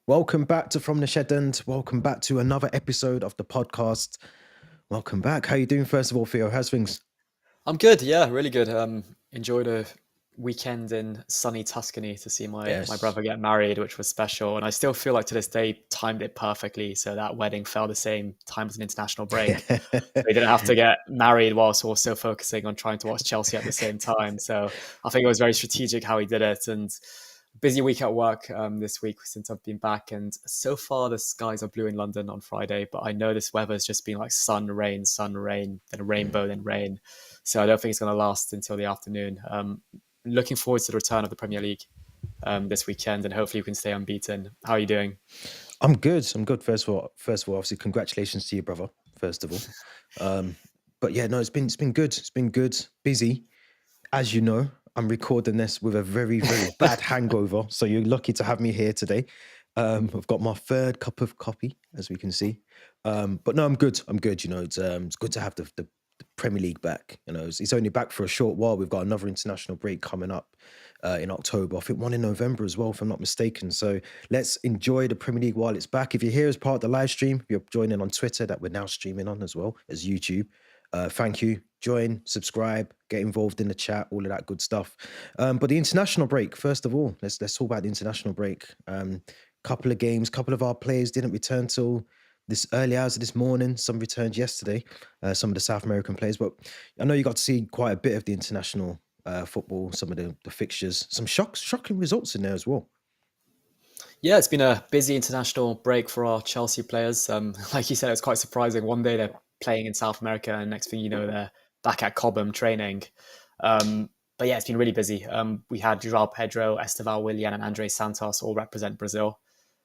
Welcome back to From the Shed End. Welcome back to another episode of the podcast. Welcome back. How you doing, first of all, Theo? How's things? I'm good, yeah, really good. Enjoyed a weekend in sunny Tuscany to see my Yes. brother get married, which was special. And I still feel like to this day timed it perfectly. So that wedding fell the same time as an international break. So he didn't have to get married whilst also focusing on trying to watch Chelsea at the same time. So I think it was very strategic how he did it. And busy week at work this week since I've been back. And so far the skies are blue in London on Friday, but I know this weather has just been like sun, rain, then rainbow, then rain. So I don't think it's going to last until the afternoon. Looking forward to the return of the Premier League this weekend, and hopefully we can stay unbeaten. How are you doing? I'm good. I'm good. First of all, obviously, congratulations to you, brother. First of all, but yeah, no, it's been good. It's been good. Busy, as you know. I'm recording this with a very, very bad hangover, so you're lucky to have me here today. I've got my third cup of coffee, as we can see. But no, I'm good. I'm good. You know, it's good to have the Premier League back. You know, it's only back for a short while. We've got another international break coming up in October. I think one in November as well, if I'm not mistaken. So let's enjoy the Premier League while it's back. If you're here as part of the live stream, you're joining on Twitter that we're now streaming on as well as YouTube. Thank you. Join, subscribe, get involved in the chat, all of that good stuff. But the international break, first of all, let's talk about the international break. Couple of games, couple of our players didn't return till this early hours of this morning. Some returned yesterday, some of the South American players. But I know you got to see quite a bit of the international football, some of the fixtures, some shocking results in there as well. Yeah, it's been a busy international break for our Chelsea players. Like you said, it's quite surprising. One day they're playing in South America, and next thing you know, they're back at Cobham training. But yeah, it's been really busy. We had Joao Pedro, Esteval Willian, and Andre Santos all represent Brazil.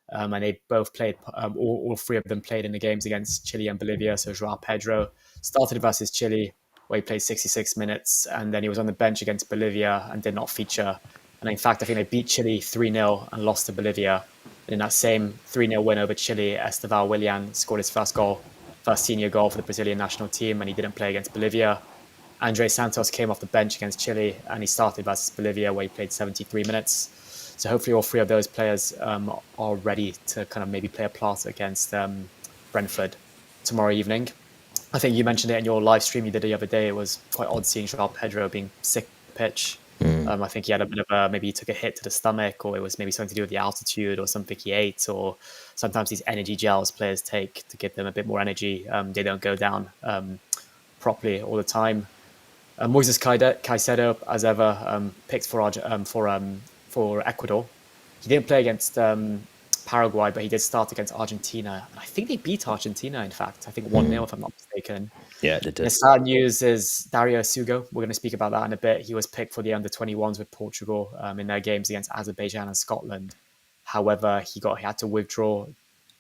And they both played, all three of them played in the games against Chile and Bolivia. So Joao Pedro started versus Chile, where he played 66 minutes, and then he was on the bench against Bolivia and did not feature. And in fact, I think they beat Chile 3-0 and lost to Bolivia. And in that same 3-0 win over Chile, Esteval Willian scored his first senior goal for the Brazilian national team, and he didn't play against Bolivia. Andre Santos came off the bench against Chile, and he started versus Bolivia, where he played 73 minutes. So hopefully all three of those players are ready to kind of maybe play a part against Brentford tomorrow evening. I think you mentioned it in your live stream you did the other day. It was quite odd seeing Joao Pedro being sick on the pitch. I think he had a bit of maybe he took a hit to the stomach, or it was maybe something to do with the altitude or something he ate, or sometimes these energy gels players take to give them a bit more energy. They don't go down properly all the time. Moises Caicedo, as ever, picked for Ecuador. He didn't play against Paraguay, but he did start against Argentina. And I think they beat Argentina, in fact. I think 1-0, if I'm not mistaken. Yeah, they did. The sad news is Dario Essugo. We're going to speak about that in a bit. He was picked for the under-21s with Portugal in their games against Azerbaijan and Scotland. However, he had to withdraw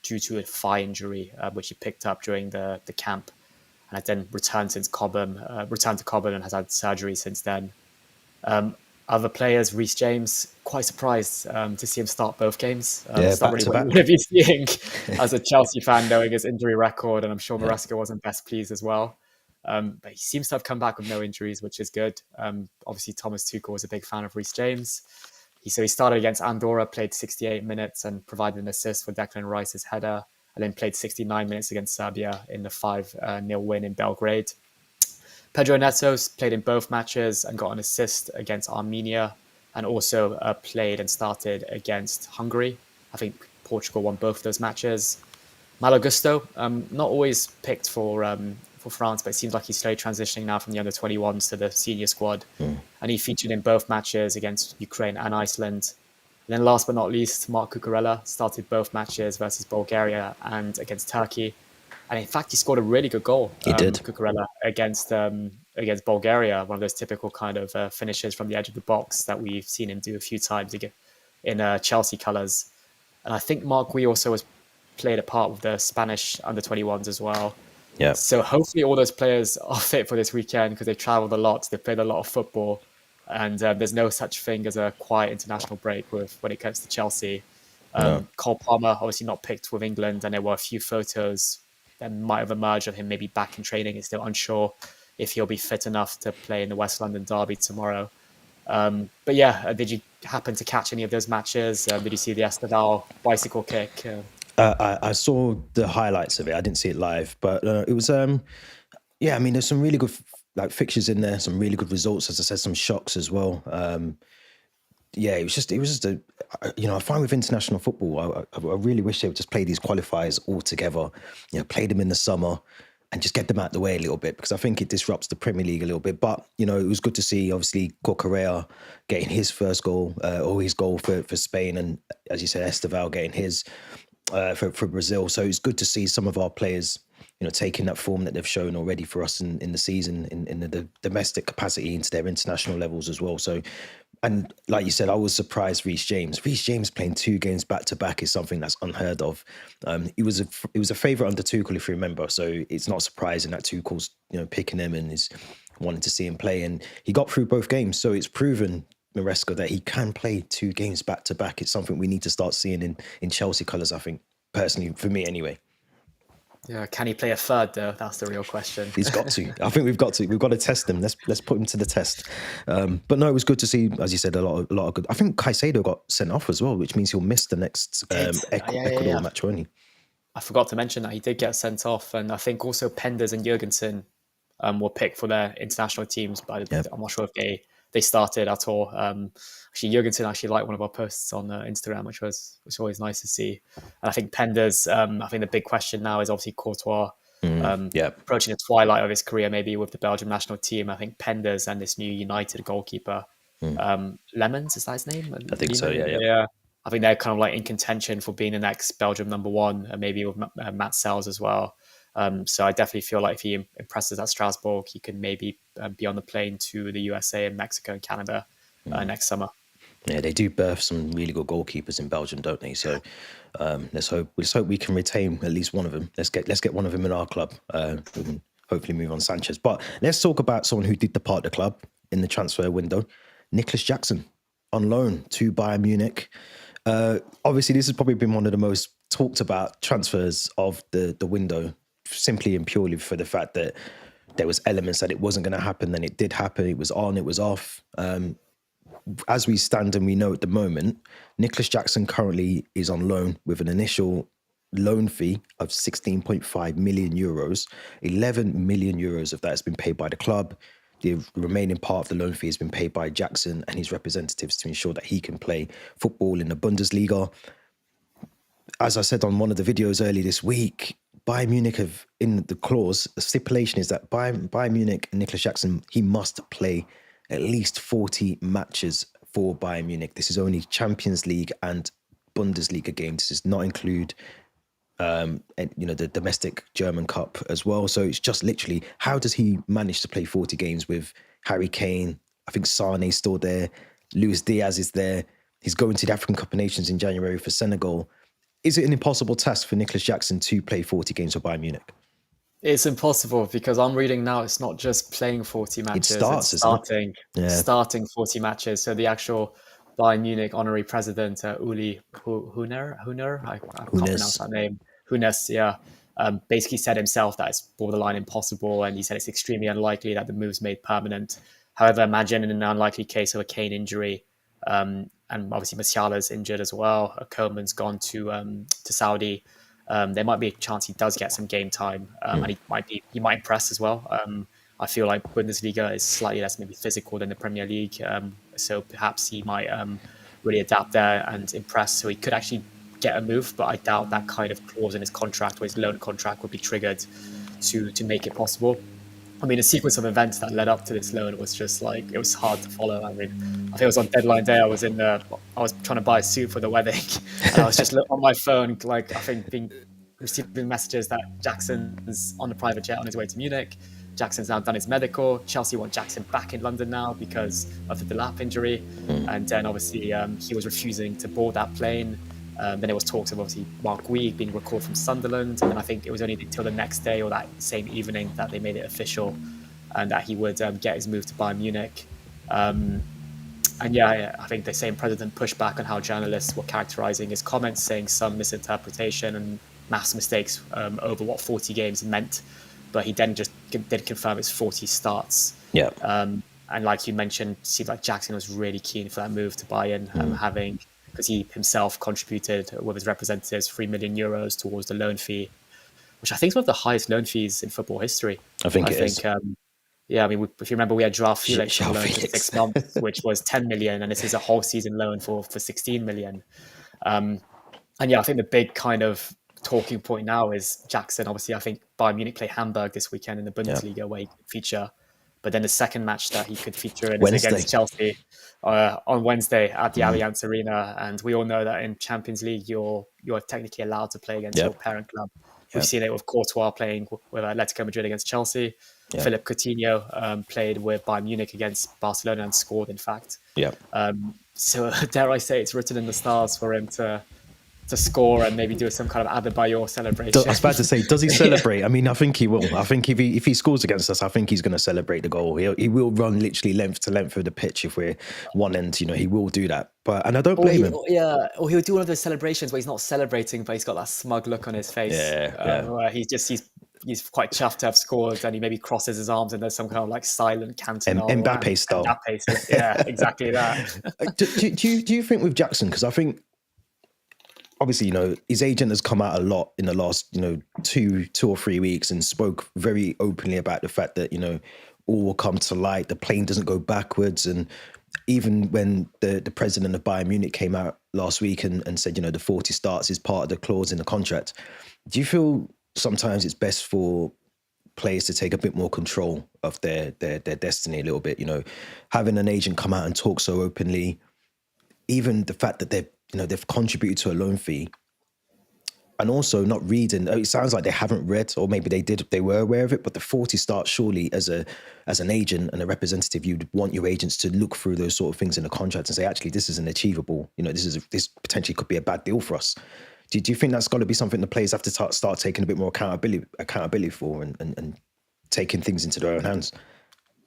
due to a thigh injury, which he picked up during the camp, and has then returned to Cobham and has had surgery since then. Other players, Reece James, quite surprised to see him start both games. It's not really what you would be seeing as a Chelsea fan, knowing his injury record, and I'm sure Maresca wasn't best pleased as well. But he seems to have come back with no injuries, which is good. Obviously, Thomas Tuchel was a big fan of Reece James. He started against Andorra, played 68 minutes and provided an assist for Declan Rice's header, and then played 69 minutes against Serbia in the 5-0 win in Belgrade. Pedro Neto played in both matches and got an assist against Armenia, and also played and started against Hungary. I think Portugal won both those matches. Malo Gusto, not always picked for France, but it seems like he's slowly transitioning now from the under-21s to the senior squad. And he featured in both matches against Ukraine and Iceland. And then last but not least, Marc Cucurella started both matches versus Bulgaria and against Turkey. And in fact, he scored a really good goal. He did. Cucurella against Bulgaria, one of those typical kind of finishes from the edge of the box that we've seen him do a few times in Chelsea colours. And I think Marc Guiu also played a part with the Spanish under-21s as well. Yeah. So hopefully all those players are fit for this weekend, because they've travelled a lot, they've played a lot of football, and there's no such thing as a quiet international break when it comes to Chelsea. Cole Palmer obviously not picked with England, and there were a few photos that might have emerged of him maybe back in training. It's still unsure if he'll be fit enough to play in the West London derby tomorrow. But yeah, did you happen to catch any of those matches? Did you see the Estevao bicycle kick? I saw the highlights of it. I didn't see it live, but it was yeah. I mean, there's some really good like fixtures in there. Some really good results, as I said, some shocks as well. Yeah, it was just I find with international football, I really wish they would just play these qualifiers all together. Play them in the summer and just get them out the way a little bit, because I think it disrupts the Premier League a little bit. But it was good to see obviously Correa getting his first goal, or his goal for Spain, and as you said, Estevao getting his for Brazil. So it's good to see some of our players taking that form that they've shown already for us in the season in the domestic capacity into their international levels as well. So, and like you said, I was surprised Reece James playing 2 games back to back is something that's unheard of. He was a favourite under Tuchel, if you remember. So it's not surprising that Tuchel's picking him and is wanting to see him play, and he got through both games. So it's proven, Maresca, that he can play 2 games back to back. It's something we need to start seeing in Chelsea colours, I think, personally, for me anyway. Yeah, can he play a third though? That's the real question. He's got to. I think we've got to test him. Let's put him to the test. But no, it was good to see, as you said, a lot of good. I think Caicedo got sent off as well, which means he'll miss the next Ecuador match, won't he? I forgot to mention that he did get sent off, and I think also Penders and Jurgensen were picked for their international teams, but I'm not sure if they started at all. Actually, Jurgensen actually liked one of our posts on Instagram, which was always nice to see. And I think Penders, I think the big question now is obviously Courtois approaching the twilight of his career, maybe with the Belgium national team. I think Penders and this new United goalkeeper, Lemons, is that his name? I think so, yeah. I think they're kind of like in contention for being the next Belgium number 1, and maybe with Matt Sells as well. So I definitely feel like if he impresses at Strasbourg, he can maybe be on the plane to the USA and Mexico and Canada next summer. Yeah, they do birth some really good goalkeepers in Belgium, don't they? So let's hope we can retain at least one of them. Let's get one of them in our club. We can hopefully move on Sanchez. But let's talk about someone who did depart the club in the transfer window, Nicolas Jackson, on loan to Bayern Munich. Obviously, this has probably been one of the most talked about transfers of the window, simply and purely for the fact that there was elements that it wasn't going to happen, then it did happen. It was on, it was off. As we stand and we know at the moment, Nicolas Jackson currently is on loan with an initial loan fee of 16.5 million euros. 11 million euros of that has been paid by the club. The remaining part of the loan fee has been paid by Jackson and his representatives to ensure that he can play football in the Bundesliga. As I said on one of the videos earlier this week, Bayern Munich have, in the clause, the stipulation is that Bayern Munich and Nicolas Jackson, he must play at least 40 matches for Bayern Munich. This is only Champions League and Bundesliga games. This does not include the domestic German Cup as well. So it's just literally, how does he manage to play 40 games with Harry Kane? I think Sane's still there. Luis Diaz is there. He's going to the African Cup of Nations in January for Senegal. Is it an impossible task for Nicolas Jackson to play 40 games for Bayern Munich? It's impossible, because I'm reading now it's not just playing 40 matches. It's starting 40 matches. So the actual Bayern Munich honorary president, Uli Huner, I can't pronounce that name. Hunes, yeah. Basically said himself that it's borderline impossible, and he said it's extremely unlikely that the move's made permanent. However, imagine in an unlikely case of a Kane injury, and obviously Musiala's injured as well. Koeman's gone to Saudi. There might be a chance he does get some game time, and he might impress as well. I feel like Bundesliga is slightly less maybe physical than the Premier League, so perhaps he might really adapt there and impress. So he could actually get a move, but I doubt that kind of clause in his contract or his loan contract would be triggered to make it possible. I mean, the sequence of events that led up to this loan was just like, it was hard to follow. I mean, I think it was on deadline day. I was trying to buy a suit for the wedding, and I was just on my phone, like, I think receiving messages that Jackson's on the private jet on his way to Munich. Jackson's now done his medical. Chelsea want Jackson back in London now because of the Delap injury. And then obviously he was refusing to board that plane. Then there was talks of obviously Marc Guiu being recalled from Sunderland. And I think it was only until the next day or that same evening that they made it official and that he would get his move to Bayern Munich. And yeah, I think the same president pushed back on how journalists were characterizing his comments, saying some misinterpretation and mass mistakes over what 40 games meant. But he then just did confirm it's 40 starts. Yeah. And like you mentioned, it seemed like Jackson was really keen for that move to Bayern, because he himself contributed with his representatives 3 million euros towards the loan fee, which I think is one of the highest loan fees in football history. I think I it is. think, yeah, I mean, if you remember, we had Joao Felix on Joao loan for Felix. 6 months, which was 10 million, and this is a whole season loan for 16 million. And yeah, I think the big kind of talking point now is Jackson. Obviously, I think Bayern Munich play Hamburg this weekend in the Yeah. Bundesliga, where he could feature. But then the second match that he could feature in is Wednesday. against Chelsea on Wednesday at the Allianz Arena. And we all know that in Champions League, you're technically allowed to play against Yep. your parent club. Yep. We've seen it with Courtois playing with Atletico Madrid against Chelsea. Yep. Philip Coutinho played with Bayern Munich against Barcelona and scored, in fact. Yeah. So dare I say, it's written in the stars for him to score and maybe do some kind of Adebayor celebration. I was about to say, does he celebrate? I mean, I think he will. I think if he scores against us, I think he's going to celebrate the goal. He will run literally length to length of the pitch if we're one end. He will do that. And I don't blame him. Yeah, or he'll do one of those celebrations where he's not celebrating, but he's got that smug look on his face. Where he's quite chuffed to have scored, and he maybe crosses his arms and there's some kind of like silent Cantona. Mbappe style. Yeah, exactly that. Do you think with Jackson? Because I think, obviously, his agent has come out a lot in the last, 2 or 3 weeks and spoke very openly about the fact that, all will come to light. The plane doesn't go backwards. And even when the president of Bayern Munich came out last week and said, the 40 starts is part of the clause in the contract. Do you feel sometimes it's best for players to take a bit more control of their destiny a little bit? Having an agent come out and talk so openly, even the fact that they've contributed to a loan fee, and also not reading. It sounds like they haven't read, or maybe they were aware of it. But the 40 starts, surely, as an agent and a representative, you'd want your agents to look through those sort of things in the contract and say, actually, this isn't achievable. This potentially could be a bad deal for us. Do you think that's got to be something the players have to start taking a bit more accountability for and taking things into their own hands?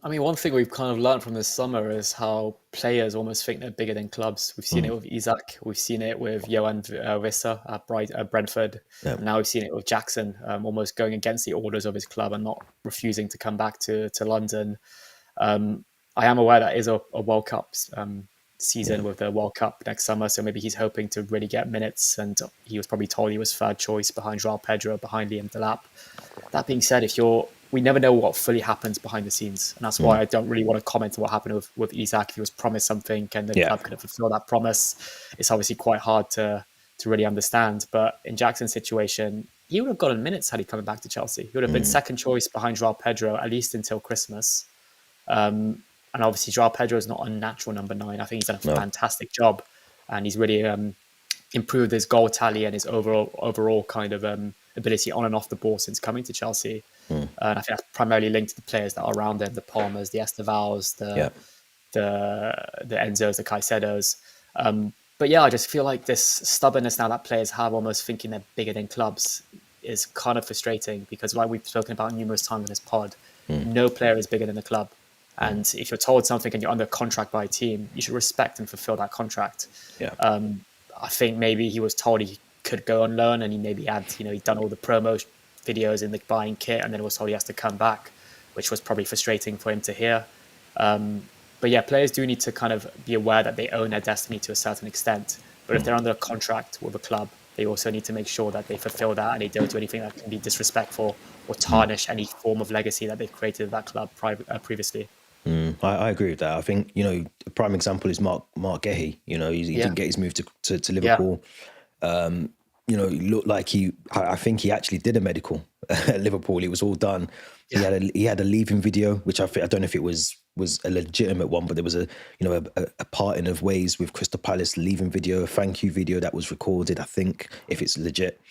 I mean, one thing we've kind of learned from this summer is how players almost think they're bigger than clubs. We've seen it with Isak. We've seen it with Johan Visser at Brentford. Yeah. And now we've seen it with Jackson, almost going against the orders of his club and not refusing to come back to London. I am aware that is a World Cup season with the World Cup next summer. So maybe he's hoping to really get minutes. And he was probably told he was third choice behind Joao Pedro, behind Liam Delap. That being said, we never know what fully happens behind the scenes. And that's why I don't really want to comment on what happened with Isak. If he was promised something and the club couldn't fulfill that promise, it's obviously quite hard to really understand. But in Jackson's situation, he would have gotten minutes had he come back to Chelsea. He would have been second choice behind Joao Pedro, at least until Christmas. And obviously, Joao Pedro is not a natural number 9. I think he's done a fantastic job. And he's really improved his goal tally and his overall kind of ability on and off the ball since coming to Chelsea. And I think that's primarily linked to the players that are around him, the Palmers, the Estevals, the Enzos, the Caicedos. But yeah, I just feel like this stubbornness now that players have, almost thinking they're bigger than clubs, is kind of frustrating because, like we've spoken about numerous times in this pod, no player is bigger than the club. And if you're told something and you're under contract by a team, you should respect and fulfill that contract. Yeah. I think maybe he was told he could go on loan and he maybe had, he'd done all the promo videos in the buying kit and then it was told he has to come back, which was probably frustrating for him to hear. But yeah, players do need to kind of be aware that they own their destiny to a certain extent. But if they're under a contract with a club, they also need to make sure that they fulfill that and they don't do anything that can be disrespectful or tarnish any form of legacy that they've created at that club previously. I agree with that. I think, a prime example is Marc Guiu. He didn't get his move to Liverpool. It looked like I think he actually did a medical at Liverpool. It was all done. Yeah. He had a leaving video, which I don't know if it was a legitimate one, but there was a parting of ways with Crystal Palace leaving video, a thank you video that was recorded. I think if it's legit,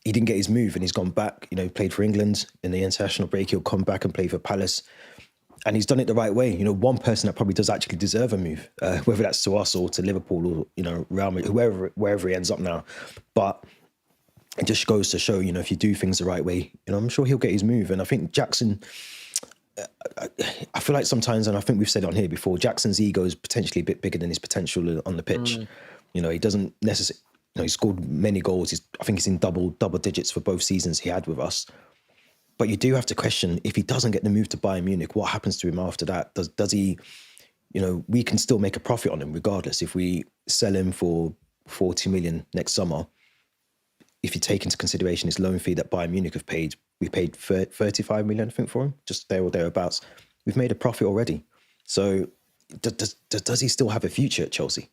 he didn't get his move and he's gone back. Played for England in the international break. He'll come back and play for Palace. And he's done it the right way. One person that probably does actually deserve a move, whether that's to us or to Liverpool or, Real Madrid, wherever he ends up now. But it just goes to show, if you do things the right way, I'm sure he'll get his move. And I think Jackson, I feel like sometimes, and I think we've said it on here before, Jackson's ego is potentially a bit bigger than his potential on the pitch. He doesn't necessarily, he scored many goals. I think he's in double digits for both seasons he had with us. But you do have to question, if he doesn't get the move to Bayern Munich, what happens to him after that? Does he, we can still make a profit on him regardless. If we sell him for 40 million next summer, if you take into consideration his loan fee that Bayern Munich have paid, we paid 35 million, I think, for him, just there or thereabouts. We've made a profit already. So does he still have a future at Chelsea?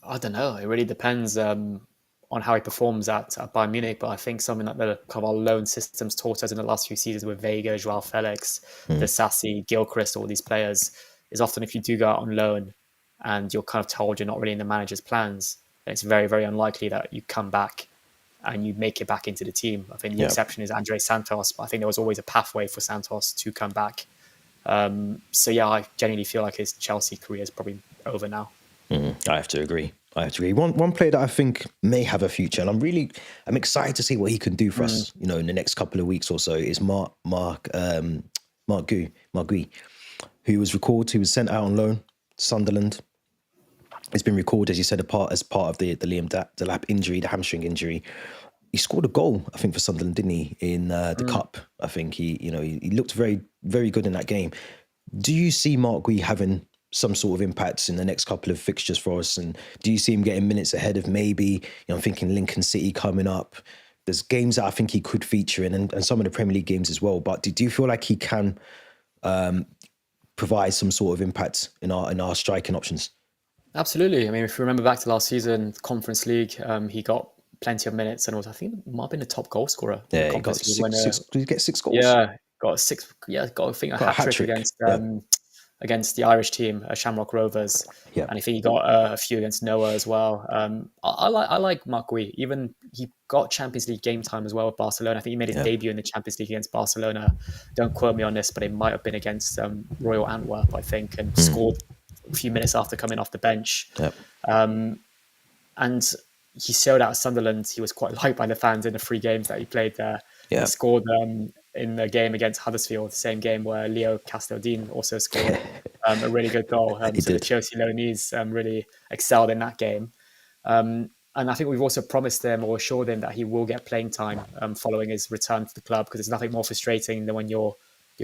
I don't know. It really depends on how he performs at Bayern Munich. But I think something that the kind of our loan systems taught us in the last few seasons with Vega, Joao Felix, the Sassy, Gilchrist, all these players, is often if you do go out on loan and you're kind of told you're not really in the manager's plans, then it's very, very unlikely that you come back and you make it back into the team. I think the exception is Andre Santos, but I think there was always a pathway for Santos to come back. So yeah, I genuinely feel like his Chelsea career is probably over now. I have to agree. One player that I think may have a future, and I'm excited to see what he can do for us, in the next couple of weeks or so, is Marc Guiu, who was sent out on loan, Sunderland. It's been recalled, as you said, as part of the Liam Delap injury, the hamstring injury. He scored a goal, I think, for Sunderland, didn't he, in the Cup? I think he looked very, very good in that game. Do you see Marc Guiu having some sort of impacts in the next couple of fixtures for us? And do you see him getting minutes ahead of maybe, I'm thinking Lincoln City coming up? There's games that I think he could feature in, and some of the Premier League games as well. But do you feel like he can provide some sort of impact in our striking options? Absolutely. I mean, if you remember back to last season, Conference League, he got plenty of minutes and was, I think, might have been the top goal scorer. Yeah, he got six. Did he get 6 goals? Yeah, got 6. Yeah, got I think a hat trick against the Irish team, Shamrock Rovers. Yeah. And I think he got a few against Noah as well. I like Marc Guiu. Even he got Champions League game time as well with Barcelona. I think he made his debut in the Champions League against Barcelona. Don't quote me on this, but it might have been against Royal Antwerp, I think, and scored a few minutes after coming off the bench. Yep. And he showed out at Sunderland. He was quite liked by the fans in the 3 games that he played there. Yeah. He scored in the game against Huddersfield, the same game where Leo Casteldine also scored a really good goal. So the Chelsea loanees really excelled in that game. And I think we've also promised him or assured him that he will get playing time following his return to the club, because there's nothing more frustrating than when you're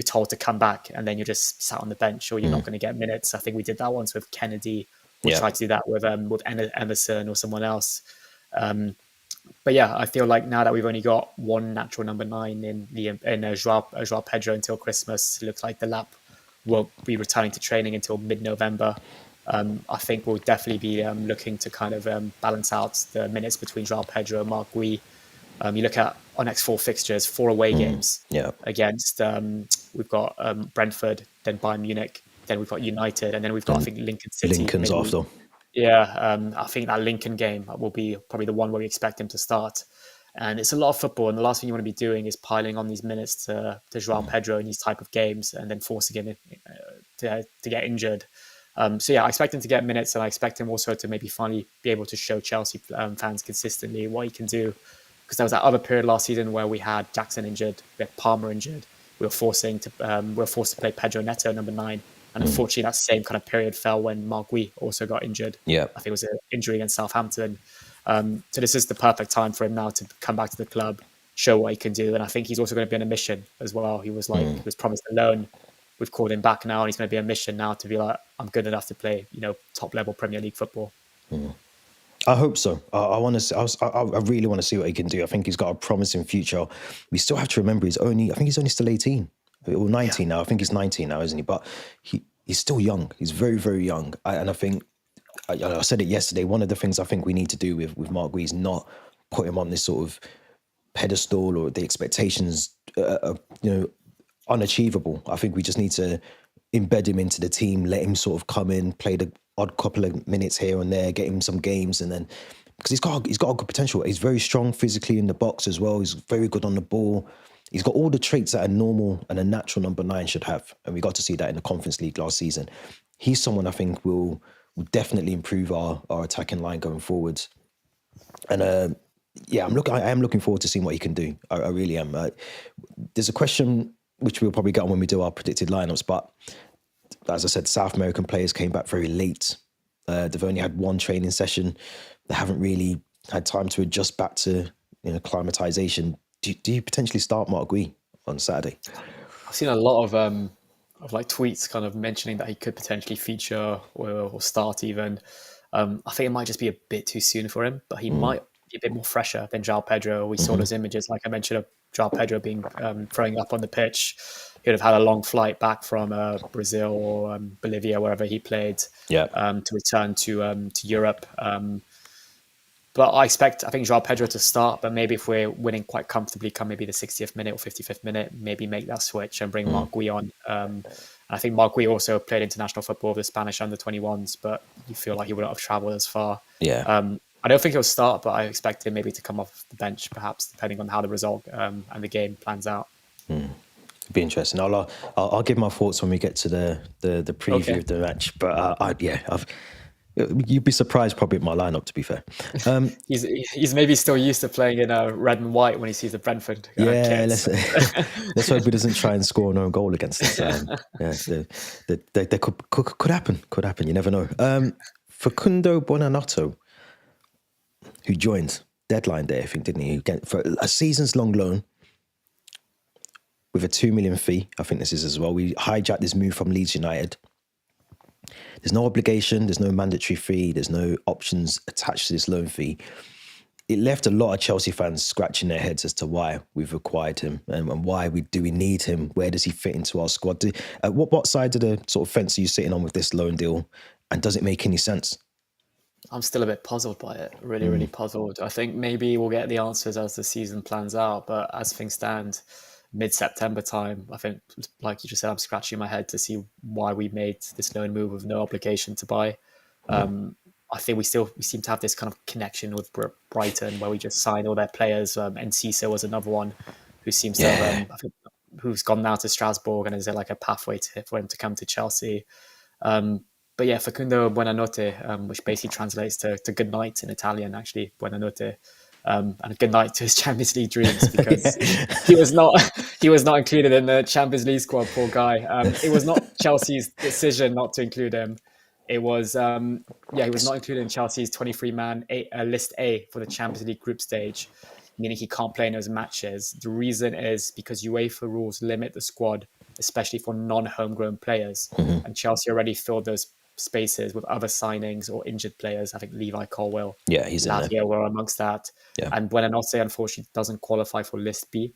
told to come back and then you're just sat on the bench or you're not going to get minutes. I think we did that once with Kennedy. We tried to do that with Emerson or someone else. But yeah, I feel like now that we've only got one natural number 9 in Joao Pedro until Christmas, it looks like the Lap won't be returning to training until mid-November. I think we'll definitely be looking to kind of balance out the minutes between Joao Pedro and Marc Guiu. You look at our next 4 fixtures, 4 away games against, we've got Brentford, then Bayern Munich, then we've got United, and then we've got, I think, Lincoln City. Lincoln's after. Yeah, I think that Lincoln game will be probably the one where we expect him to start. And it's a lot of football, and the last thing you want to be doing is piling on these minutes to Joao Pedro in these type of games and then forcing him to get injured. So yeah, I expect him to get minutes, and I expect him also to maybe finally be able to show Chelsea fans consistently what he can do. Because there was that other period last season where we had Jackson injured, we had Palmer injured, we were forced to play Pedro Neto number 9. And unfortunately, that same kind of period fell when Marc Guiu also got injured. Yeah, I think it was an injury against Southampton. So this is the perfect time for him now to come back to the club, show what he can do. And I think he's also going to be on a mission as well. He was he was promised a loan. We've called him back now, and he's going to be on a mission now to be like, I'm good enough to play, top level Premier League football. I hope so. I really want to see what he can do. I think he's got a promising future. We still have to remember I think he's only still 18 or 19 now. I think he's 19 now, isn't he? But he's still young. He's very, very young. And I think, I said it yesterday, one of the things I think we need to do with Marc Guiu is not put him on this sort of pedestal or the expectations, unachievable. I think we just need to embed him into the team, let him sort of come in, play the odd couple of minutes here and there, get him some games, and then because he's got a good potential. He's very strong physically in the box as well. He's very good on the ball. He's got all the traits that a normal and a natural number 9 should have, and we got to see that in the Conference League last season. He's someone I think will definitely improve our attacking line going forwards. And I am looking forward to seeing what he can do. I really am. There's a question which we'll probably get on when we do our predicted lineups, but as I said, South American players came back very late. They've only had 1 training session. They haven't really had time to adjust back to acclimatization. do you potentially start Marc Guiu on Saturday? I've seen a lot of like tweets kind of mentioning that he could potentially feature or start even. I think it might just be a bit too soon for him, but he might be a bit more fresher than João Pedro. We saw those images, like I mentioned, of João Pedro being throwing up on the pitch. He would have had a long flight back from Brazil or Bolivia, wherever he played, Yeah. to return to Europe. But I think João Pedro to start, but maybe if we're winning quite comfortably, come maybe the 60th minute or 55th minute, maybe make that switch and bring Marc Guiu on. I think Marc Guiu also played international football with the Spanish under-21s, but you feel like he wouldn't have travelled as far. Yeah. I don't think he'll start, but I expect him maybe to come off the bench, perhaps, depending on how the result and the game plans out. It'd be interesting. I'll give my thoughts when we get to the preview of the match. But you'd be surprised probably at my lineup, to be fair. He's maybe still used to playing in red and white when he sees the Brentford kits. Let's hope he doesn't try and score an own goal against us. That could happen. Could happen. You never know. Facundo Buonanotte, who joined deadline day, I think, didn't he? For a season's long loan with a 2 million fee. I think this is as well. We hijacked this move from Leeds United. There's no obligation, there's no mandatory fee, there's no options attached to this loan fee. It left a lot of Chelsea fans scratching their heads as to why we've acquired him and why do we need him? Where does he fit into our squad? What side of the sort of fence are you sitting on with this loan deal? And does it make any sense? I'm still a bit puzzled by it, really puzzled. I think maybe we'll get the answers as the season plans out, but as things stand, mid-September time, I think, like you just said, I'm scratching my head to see why we made this loan move with no obligation to buy. I think we seem to have this kind of connection with Brighton where we just sign all their players. Enciso was another one who seems to have, I think, who's gone now to Strasbourg, and is there like a pathway for him to come to Chelsea? But yeah, Facundo Buonanotte, which basically translates to good night in Italian, actually, Buonanotte. And a good night to his Champions League dreams, because he was not included in the Champions League squad. Poor guy. It was not Chelsea's decision not to include him. It was he was not included in Chelsea's 23-man list A for the Champions League group stage, meaning he can't play in those matches. The reason is because UEFA rules limit the squad, especially for non-homegrown players, and Chelsea already filled those spaces with other signings or injured players. I think Levi Colwill, he's in there. were amongst that. And Buonanotte, unfortunately, doesn't qualify for List B.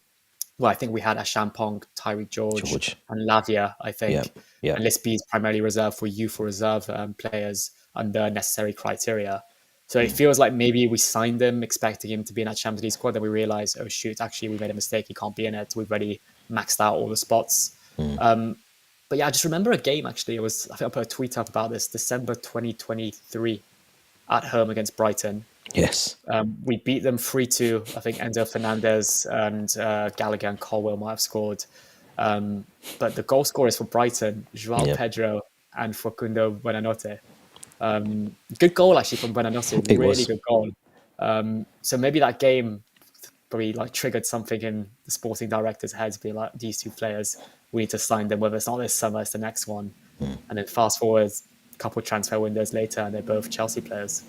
Well, I think we had Ashampong, Tyreek George, and Lavia, I think. And List B is primarily reserved for youth or reserve players under necessary criteria. So it feels like maybe we signed him expecting him to be in that Champions League squad, then we realised, oh shoot, actually we made a mistake, he can't be in it. We've already maxed out all the spots. But yeah, I just remember a game, actually. I think I put a tweet up about this, December 2023 at home against Brighton. Yes. We beat them 3-2. I think Enzo Fernandez and Gallagher and Colwill might have scored. But the goal scorers for Brighton, João Pedro and Facundo Buonanotte. Good goal, actually, from Buonanotte. Really good goal. So maybe that game probably like triggered something in the sporting director's heads, be like, these two players, we need to sign them, whether it's not this summer, it's the next one. And then fast forward a couple of transfer windows later, and they're both Chelsea players.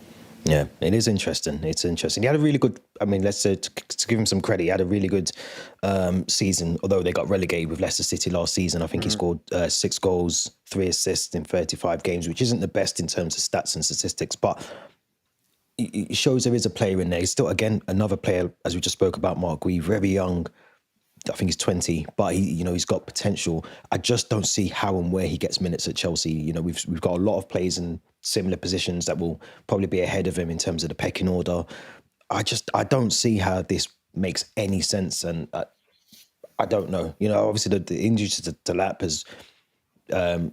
Yeah, it is interesting. It's interesting. He had a really good, let's say, to give him some credit, he had a really good season, although they got relegated with Leicester City last season. I think he scored 6 goals, 3 assists in 35 games, which isn't the best in terms of stats and statistics, but it shows there is a player in there. He's still, again, another player, as we just spoke about, Marc Guiu, very young. I think he's 20, but he's got potential. I just don't see how and where he gets minutes at Chelsea. We've got a lot of players in similar positions that will probably be ahead of him in terms of the pecking order. I don't see how this makes any sense, and I don't know. Obviously the injury to Delap has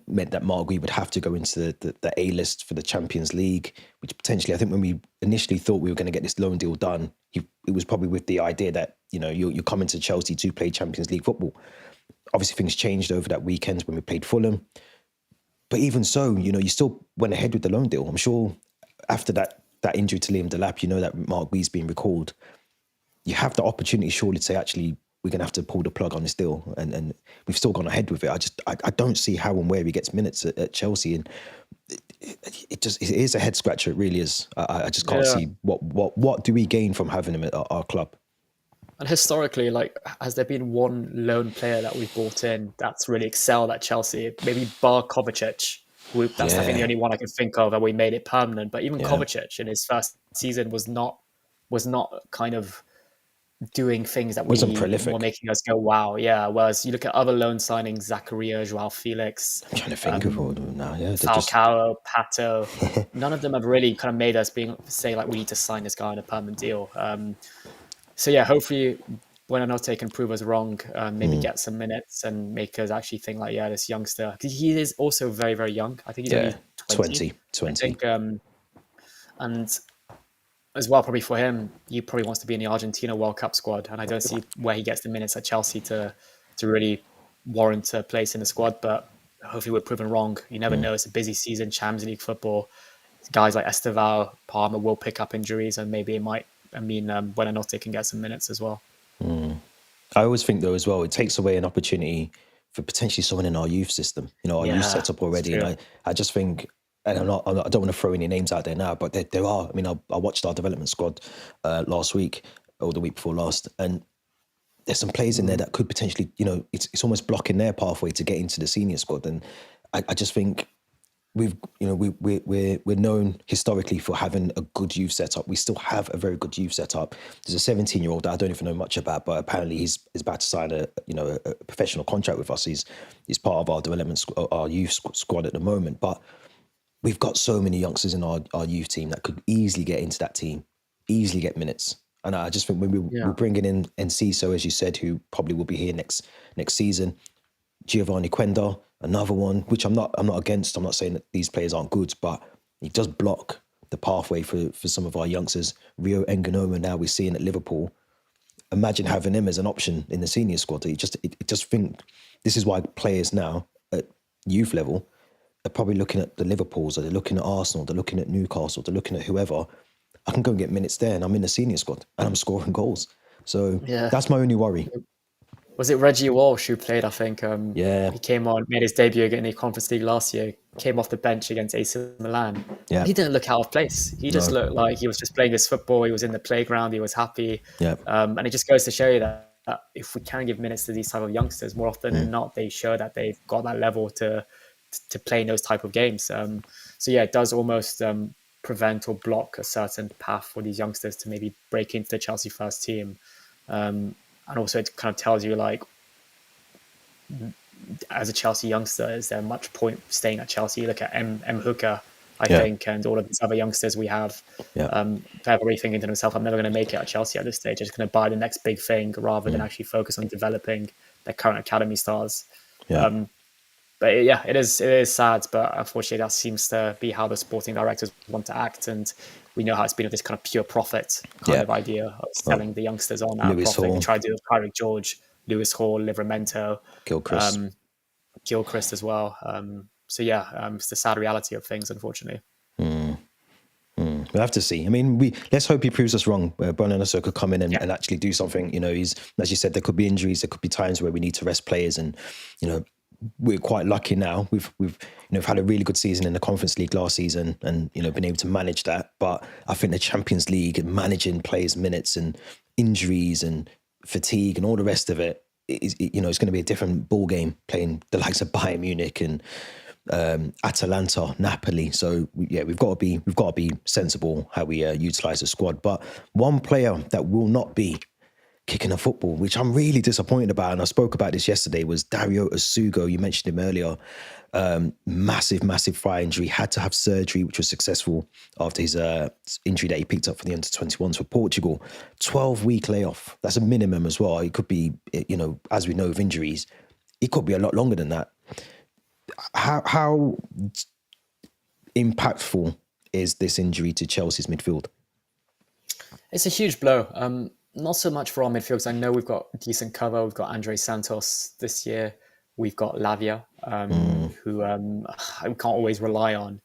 meant that Marc Guiu would have to go into the A list for the Champions League, which potentially, I think when we initially thought we were going to get this loan deal done, it was probably with the idea that, you're coming to Chelsea to play Champions League football. Obviously things changed over that weekend when we played Fulham. But even so, you still went ahead with the loan deal. I'm sure after that injury to Liam Delap, that Marc Guiu's been recalled. You have the opportunity surely to say, actually, we're going to have to pull the plug on this deal. And we've still gone ahead with it. I don't see how and where he gets minutes at Chelsea. And it is a head scratcher. It really is. I just can't see what do we gain from having him at our club. And historically, like, has there been one lone player that we've brought in that's really excelled at Chelsea? Maybe bar Kovacic. That's, I think, the Yeah, only one I can think of, and we made it permanent. But even yeah. Kovacic in his first season was not kind of doing things that Wasn't we were prolific. making us go, wow, yeah. Whereas you look at other loan signings, Zakaria, Joao Felix, I'm trying to think of all of um, them now. Yeah, they're just Falcao, Pato, none of them have really kind of made us say like we need to sign this guy on a permanent deal. So yeah, hopefully Buonanotte can prove us wrong, maybe mm, get some minutes and make us actually think like, yeah, this youngster, because he is also very, very young. I think he's yeah, only 20, 20, I 20. think. And as well, probably for him, he probably wants to be in the Argentina World Cup squad. And I don't see where he gets the minutes at Chelsea to really warrant a place in the squad. But hopefully we're proven wrong. You never Mm. know. It's a busy season, Champions League football. Guys like Esteval, Palmer will pick up injuries, and maybe it might. I mean, Buonanotte can get some minutes as well. I always think though as well, it takes away an opportunity for potentially someone in our youth system, our youth Yeah, setup it's already. And true. I just think, and I don't want to throw any names out there now, but there are. I mean, I watched our development squad last week or the week before last, and there's some players in there that could potentially, it's almost blocking their pathway to get into the senior squad. And I just think we're known historically for having a good youth setup. We still have a very good youth setup. There's a 17-year-old that I don't even know much about, but apparently he's about to sign a professional contract with us. He's part of our development, our youth squad at the moment. But we've got so many youngsters in our youth team that could easily get into that team, easily get minutes. And I just think when we're Yeah. bringing in Enciso, as you said, who probably will be here next season, Giovanni Quenda, another one, which I'm not against. I'm not saying that these players aren't good, but he does block the pathway for some of our youngsters. Rio Enganoma, now we're seeing at Liverpool. Imagine having him as an option in the senior squad. It just think this is why players now at youth level are probably looking at the Liverpools, or they're looking at Arsenal, they're looking at Newcastle, they're looking at whoever. I can go and get minutes there, and I'm in the senior squad, and I'm scoring goals. So Yeah. that's my only worry. Was it Reggie Walsh who played? I think Yeah, he came on, made his debut in the Conference League last year. Came off the bench against AC Milan. yeah, He didn't look out of place. He just no, looked like he was just playing his football. He was in the playground. He was happy, yeah, and it just goes to show you that if we can give minutes to these type of youngsters, more often than not, they show that they've got that level to play in those type of games. So yeah, it does almost prevent or block a certain path for these youngsters to maybe break into the Chelsea first team. And also it kind of tells you like, as a Chelsea youngster, is there much point staying at Chelsea? You look at M Hooker, I yeah, think, and all of these other youngsters we have. yeah. They're really thinking to themselves, I'm never going to make it at Chelsea at this stage. I'm just going to buy the next big thing rather than actually focus on developing their current academy stars. Yeah. But yeah, it is sad, but unfortunately that seems to be how the sporting directors want to act. And we know how it's been with this kind of pure profit kind Yeah. of idea of Well, selling the youngsters on at a Lewis profit. They Hall, try to do it with Kyrie George, Lewis Hall, Livramento, Gilchrist. Gilchrist as well. So yeah, it's the sad reality of things, unfortunately. We'll have to see. I mean, let's hope he proves us wrong. Where Buonanotte could come in Yeah, and actually do something. He's, as you said, there could be injuries. There could be times where we need to rest players, and we're quite lucky now. We've had a really good season in the Conference League last season, and been able to manage that. But I think the Champions League and managing players' minutes and injuries and fatigue and all the rest of it is, it's going to be a different ball game playing the likes of Bayern Munich and Atalanta, Napoli. So we've got to be sensible how we utilize the squad. But one player that will not be kicking a football, which I'm really disappointed about, and I spoke about this yesterday, was Dario Essugo. You mentioned him earlier. Massive thigh injury, had to have surgery, which was successful after his injury that he picked up for the under-21s for Portugal. 12-week layoff. That's a minimum as well. It could be, as we know with injuries, it could be a lot longer than that. How impactful is this injury to Chelsea's midfield? it's a huge blow. Not so much for our midfield, because I know we've got decent cover. We've got Andre Santos this year. We've got Lavia, who we can't always rely on.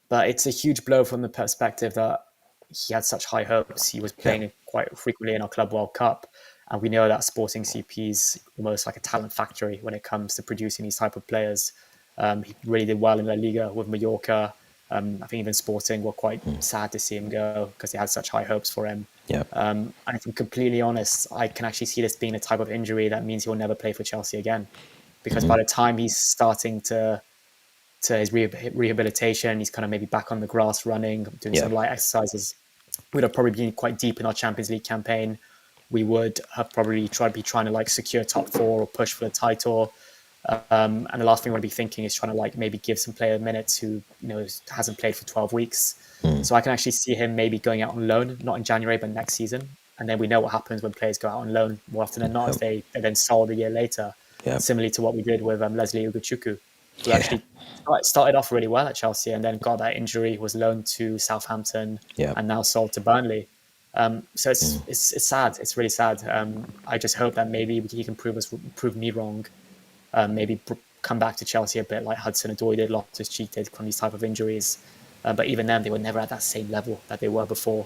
But it's a huge blow from the perspective that he had such high hopes. He was Yeah, playing quite frequently in our Club World Cup. And we know that Sporting CP is almost like a talent factory when it comes to producing these type of players. He really did well in La Liga with Mallorca. I think even Sporting were quite sad to see him go because they had such high hopes for him. Yeah. And if I'm completely honest, I can actually see this being a type of injury that means he'll never play for Chelsea again. Because by the time he's starting to his rehabilitation, he's kind of maybe back on the grass running, doing some light exercises, we'd have probably been quite deep in our Champions League campaign. We would have probably trying to like secure top 4 or push for the title. And the last thing we'd be thinking is trying to like maybe give some player minutes who hasn't played for 12 weeks. So I can actually see him maybe going out on loan, not in January but next season. And then we know what happens when players go out on loan more often than not, is they're then sold a year later. Similarly to what we did with Leslie Ugochukwu, who actually started off really well at Chelsea and then got that injury, was loaned to Southampton and now sold to Burnley. So it's sad. It's really sad. I just hope that maybe he can prove me wrong. Maybe come back to Chelsea a bit like Hudson-Odoi did, Loftus-Cheek did from these type of injuries. But even then, they were never at that same level that they were before.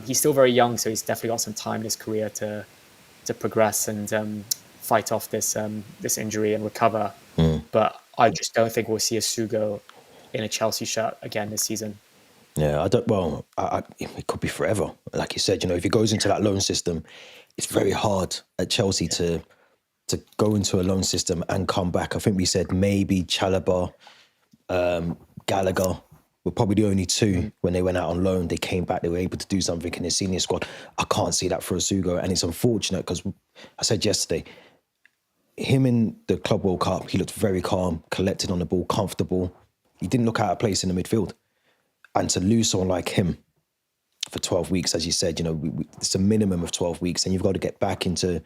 He's still very young, so he's definitely got some time in his career to progress and fight off this injury and recover. But I just don't think we'll see Essugo in a Chelsea shirt again this season. Yeah, I don't. Well, it could be forever. Like you said, if he goes into that loan system, it's very hard at Chelsea to go into a loan system and come back. I think we said maybe Chalobah, Gallagher were probably the only two when they went out on loan. They came back, they were able to do something in the senior squad. I can't see that for Essugo, and it's unfortunate because I said yesterday, him in the Club World Cup, he looked very calm, collected on the ball, comfortable. He didn't look out of place in the midfield. And to lose someone like him for 12 weeks, as you said, it's a minimum of 12 weeks, and you've got to get back into,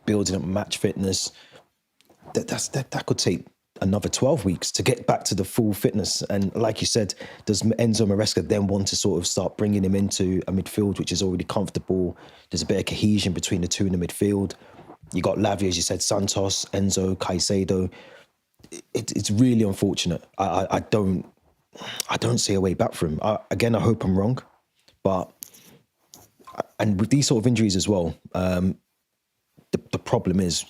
building up match fitness. That could take another 12 weeks to get back to the full fitness. And like you said, does Enzo Maresca then want to sort of start bringing him into a midfield which is already comfortable? There's a bit of cohesion between the two in the midfield. You got Lavia, as you said, Santos, Enzo, Caicedo. It's really unfortunate. I don't see a way back for him. Again, I hope I'm wrong, but and with these sort of injuries as well, the problem is,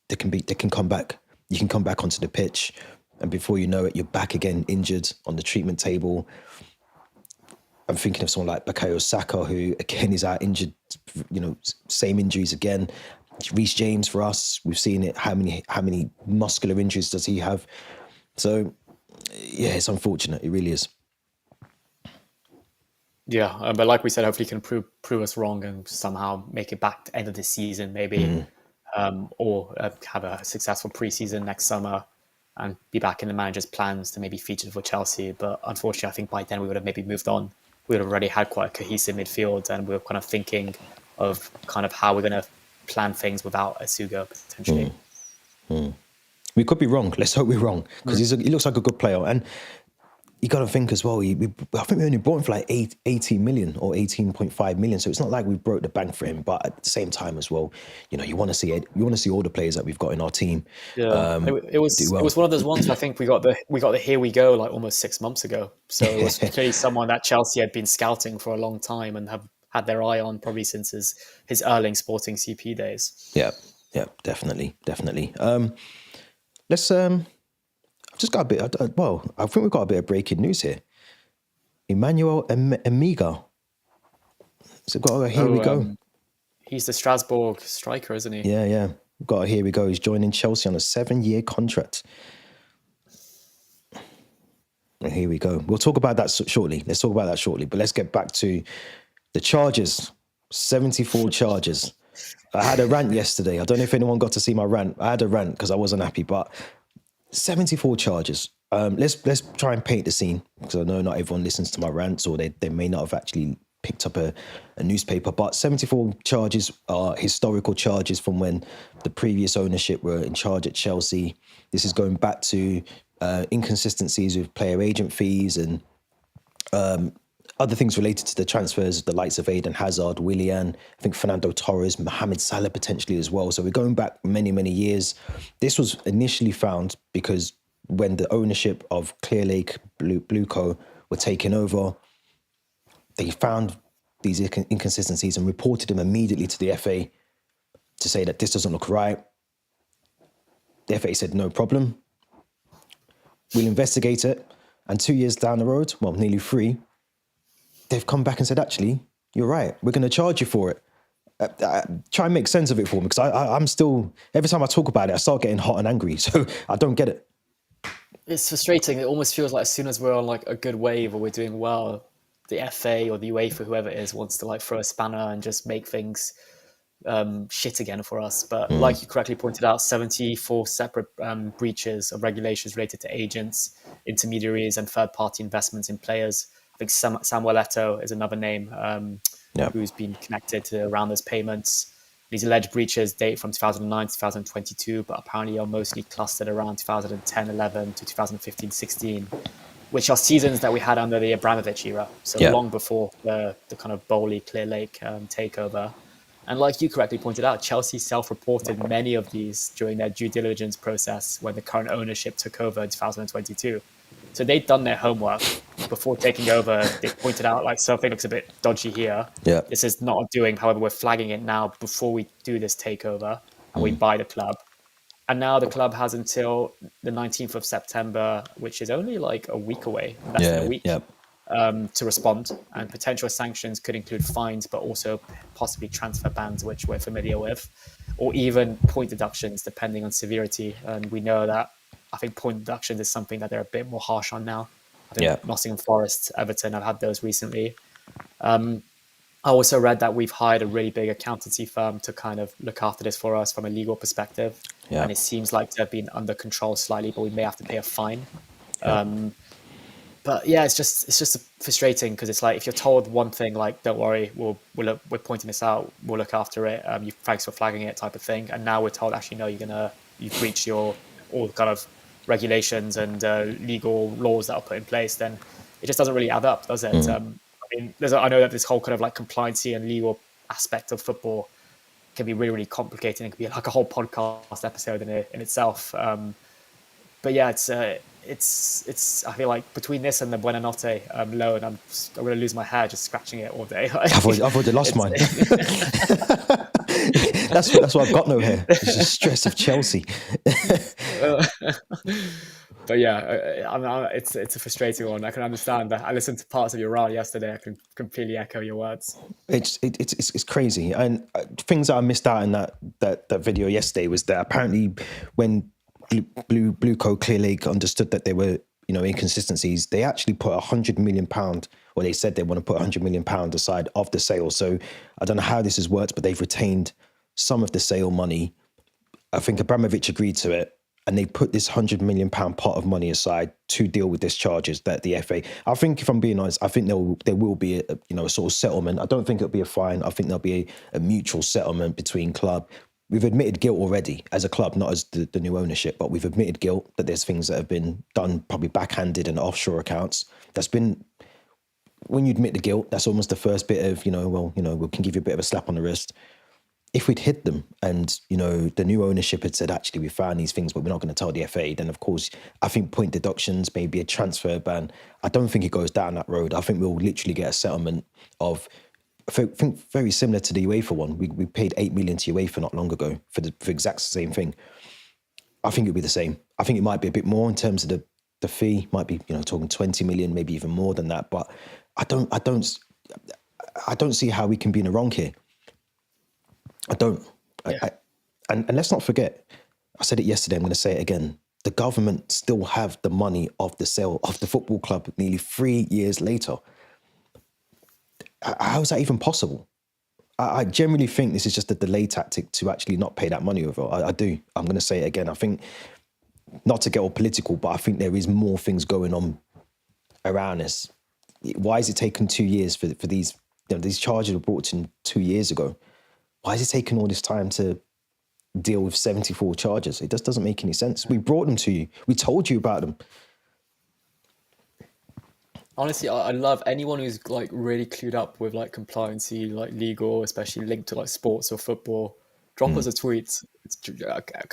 they can come back. You can come back onto the pitch, and before you know it, you're back again injured on the treatment table. I'm thinking of someone like Bukayo Saka, who again is out injured. Same injuries again. Reece James for us, we've seen it. How many muscular injuries does he have? So yeah, it's unfortunate. It really is. Yeah, but like we said, hopefully he can prove us wrong and somehow make it back to end of the season, maybe, or have a successful pre-season next summer and be back in the manager's plans to maybe feature for Chelsea. But unfortunately, I think by then we would have maybe moved on. We would have already had quite a cohesive midfield, and we were kind of thinking of kind of how we're going to plan things without Essugo potentially. We could be wrong. Let's hope we're wrong, because he looks like a good player. And you got to think as well, I think we only bought him for like 18 million or 18.5 million. So it's not like we broke the bank for him, but at the same time as well, you want to see all the players that we've got in our team. Yeah, it was one of those ones. I think we got the here we go like almost 6 months ago. So it was clearly someone that Chelsea had been scouting for a long time and have had their eye on probably since his Erling Sporting CP days. Yeah, definitely. Let's I've just got a bit. I think we've got a bit of breaking news here. Emmanuel Amiga. So here we go. He's the Strasbourg striker, isn't he? Yeah. We've got here we go. He's joining Chelsea on a 7-year contract. And here we go. We'll talk about that shortly. Let's talk about that shortly. But let's get back to the charges. 74 charges. I had a rant yesterday. I don't know if anyone got to see my rant. I had a rant because I wasn't happy, but 74 charges. Let's try and paint the scene, because I know not everyone listens to my rants, or they may not have actually picked up a newspaper, but 74 charges are historical charges from when the previous ownership were in charge at Chelsea. This is going back to inconsistencies with player agent fees and other things related to the transfers of the likes of Eden Hazard, Willian, I think Fernando Torres, Mohamed Salah potentially as well. So we're going back many, many years. This was initially found because when the ownership of Clear Lake Blueco were taken over, they found these inconsistencies and reported them immediately to the FA to say that this doesn't look right. The FA said, no problem. We'll investigate it. And 2 years down the road, well, nearly 3, they've come back and said, actually, you're right. We're going to charge you for it. Try and make sense of it for me, because I'm still, every time I talk about it, I start getting hot and angry. So I don't get it. It's frustrating. It almost feels like as soon as we're on like a good wave or we're doing well, the FA or the UEFA, whoever it is, wants to like throw a spanner and just make things shit again for us. But like you correctly pointed out, 74 separate breaches of regulations related to agents, intermediaries, and third-party investments in players. I think Samuel Eto'o is another name who's been connected to around those payments. These alleged breaches date from 2009 to 2022, but apparently are mostly clustered around 2010-11 to 2015-16, which are seasons that we had under the Abramovich era, so long before the kind of Bowley Clear Lake takeover. And like you correctly pointed out, Chelsea self-reported many of these during their due diligence process when the current ownership took over in 2022. So they'd done their homework before taking over. They pointed out like something looks a bit dodgy here. Yeah. This is not doing. However, we're flagging it now before we do this takeover and we buy the club. And now the club has until the 19th of September, which is only like a week away, less than a week, to respond. And potential sanctions could include fines, but also possibly transfer bans, which we're familiar with, or even point deductions, depending on severity. And we know that I think point deductions is something that they're a bit more harsh on now. I think Nottingham Forest, Everton have had those recently. I also read that we've hired a really big accountancy firm to kind of look after this for us from a legal perspective. Yeah. And it seems like to have been under control slightly, but we may have to pay a fine. Yeah. But yeah, it's just frustrating because it's like if you're told one thing, like don't worry, we're pointing this out, we'll look after it. Thanks for flagging it, type of thing. And now we're told actually no, you've breached all kind of regulations and legal laws that are put in place. Then it just doesn't really add up, does it? I mean, I know that this whole kind of like compliancy and legal aspect of football can be really, really complicated. It can be like a whole podcast episode in itself. But yeah, it's. I feel like between this and the Buonanotte loan, I'm going to lose my hair just scratching it all day. I've already lost mine. That's why I've got no hair. It's the stress of Chelsea. But yeah, it's a frustrating one. I can understand that. I listened to parts of your rant yesterday. I can completely echo your words. It's crazy, and things that I missed out in that video yesterday was that apparently when Blue Coat Clear Lake understood that there were inconsistencies, they actually put £100 million, or they said they want to put £100 million aside of the sale. So I don't know how this has worked, but they've retained some of the sale money. I think Abramovich agreed to it, and they put this £100 million pot of money aside to deal with these charges that the FA. I think, if I'm being honest, I think there will be a sort of settlement. I don't think it'll be a fine. I think there'll be a mutual settlement between club. We've admitted guilt already as a club, not as the new ownership, but we've admitted guilt that there's things that have been done probably backhanded and offshore accounts. That's been, when you admit the guilt, that's almost the first bit of, we can give you a bit of a slap on the wrist. If we'd hid them and, the new ownership had said, actually, we found these things, but we're not going to tell the FA, then of course, I think point deductions, maybe a transfer ban. I don't think it goes down that road. I think we'll literally get a settlement of, I think very similar to the UEFA one. We paid 8 million to UEFA not long ago for the exact same thing. I think it'll be the same. I think it might be a bit more in terms of the fee. Might be talking 20 million, maybe even more than that. But I don't see how we can be in the wrong here. I don't. Yeah. And let's not forget. I said it yesterday. I'm going to say it again. The government still have the money of the sale of the football club nearly 3 years later. How is that even possible? I generally think this is just a delay tactic to actually not pay that money over. I do. I'm going to say it again. I think, not to get all political, but I think there is more things going on around this. Why is it taking 2 years for these? These charges were brought in 2 years ago. Why is it taking all this time to deal with 74 charges? It just doesn't make any sense. We brought them to you. We told you about them. Honestly, I love anyone who's like really clued up with like compliancy, like legal, especially linked to like sports or football. Drop us a tweet.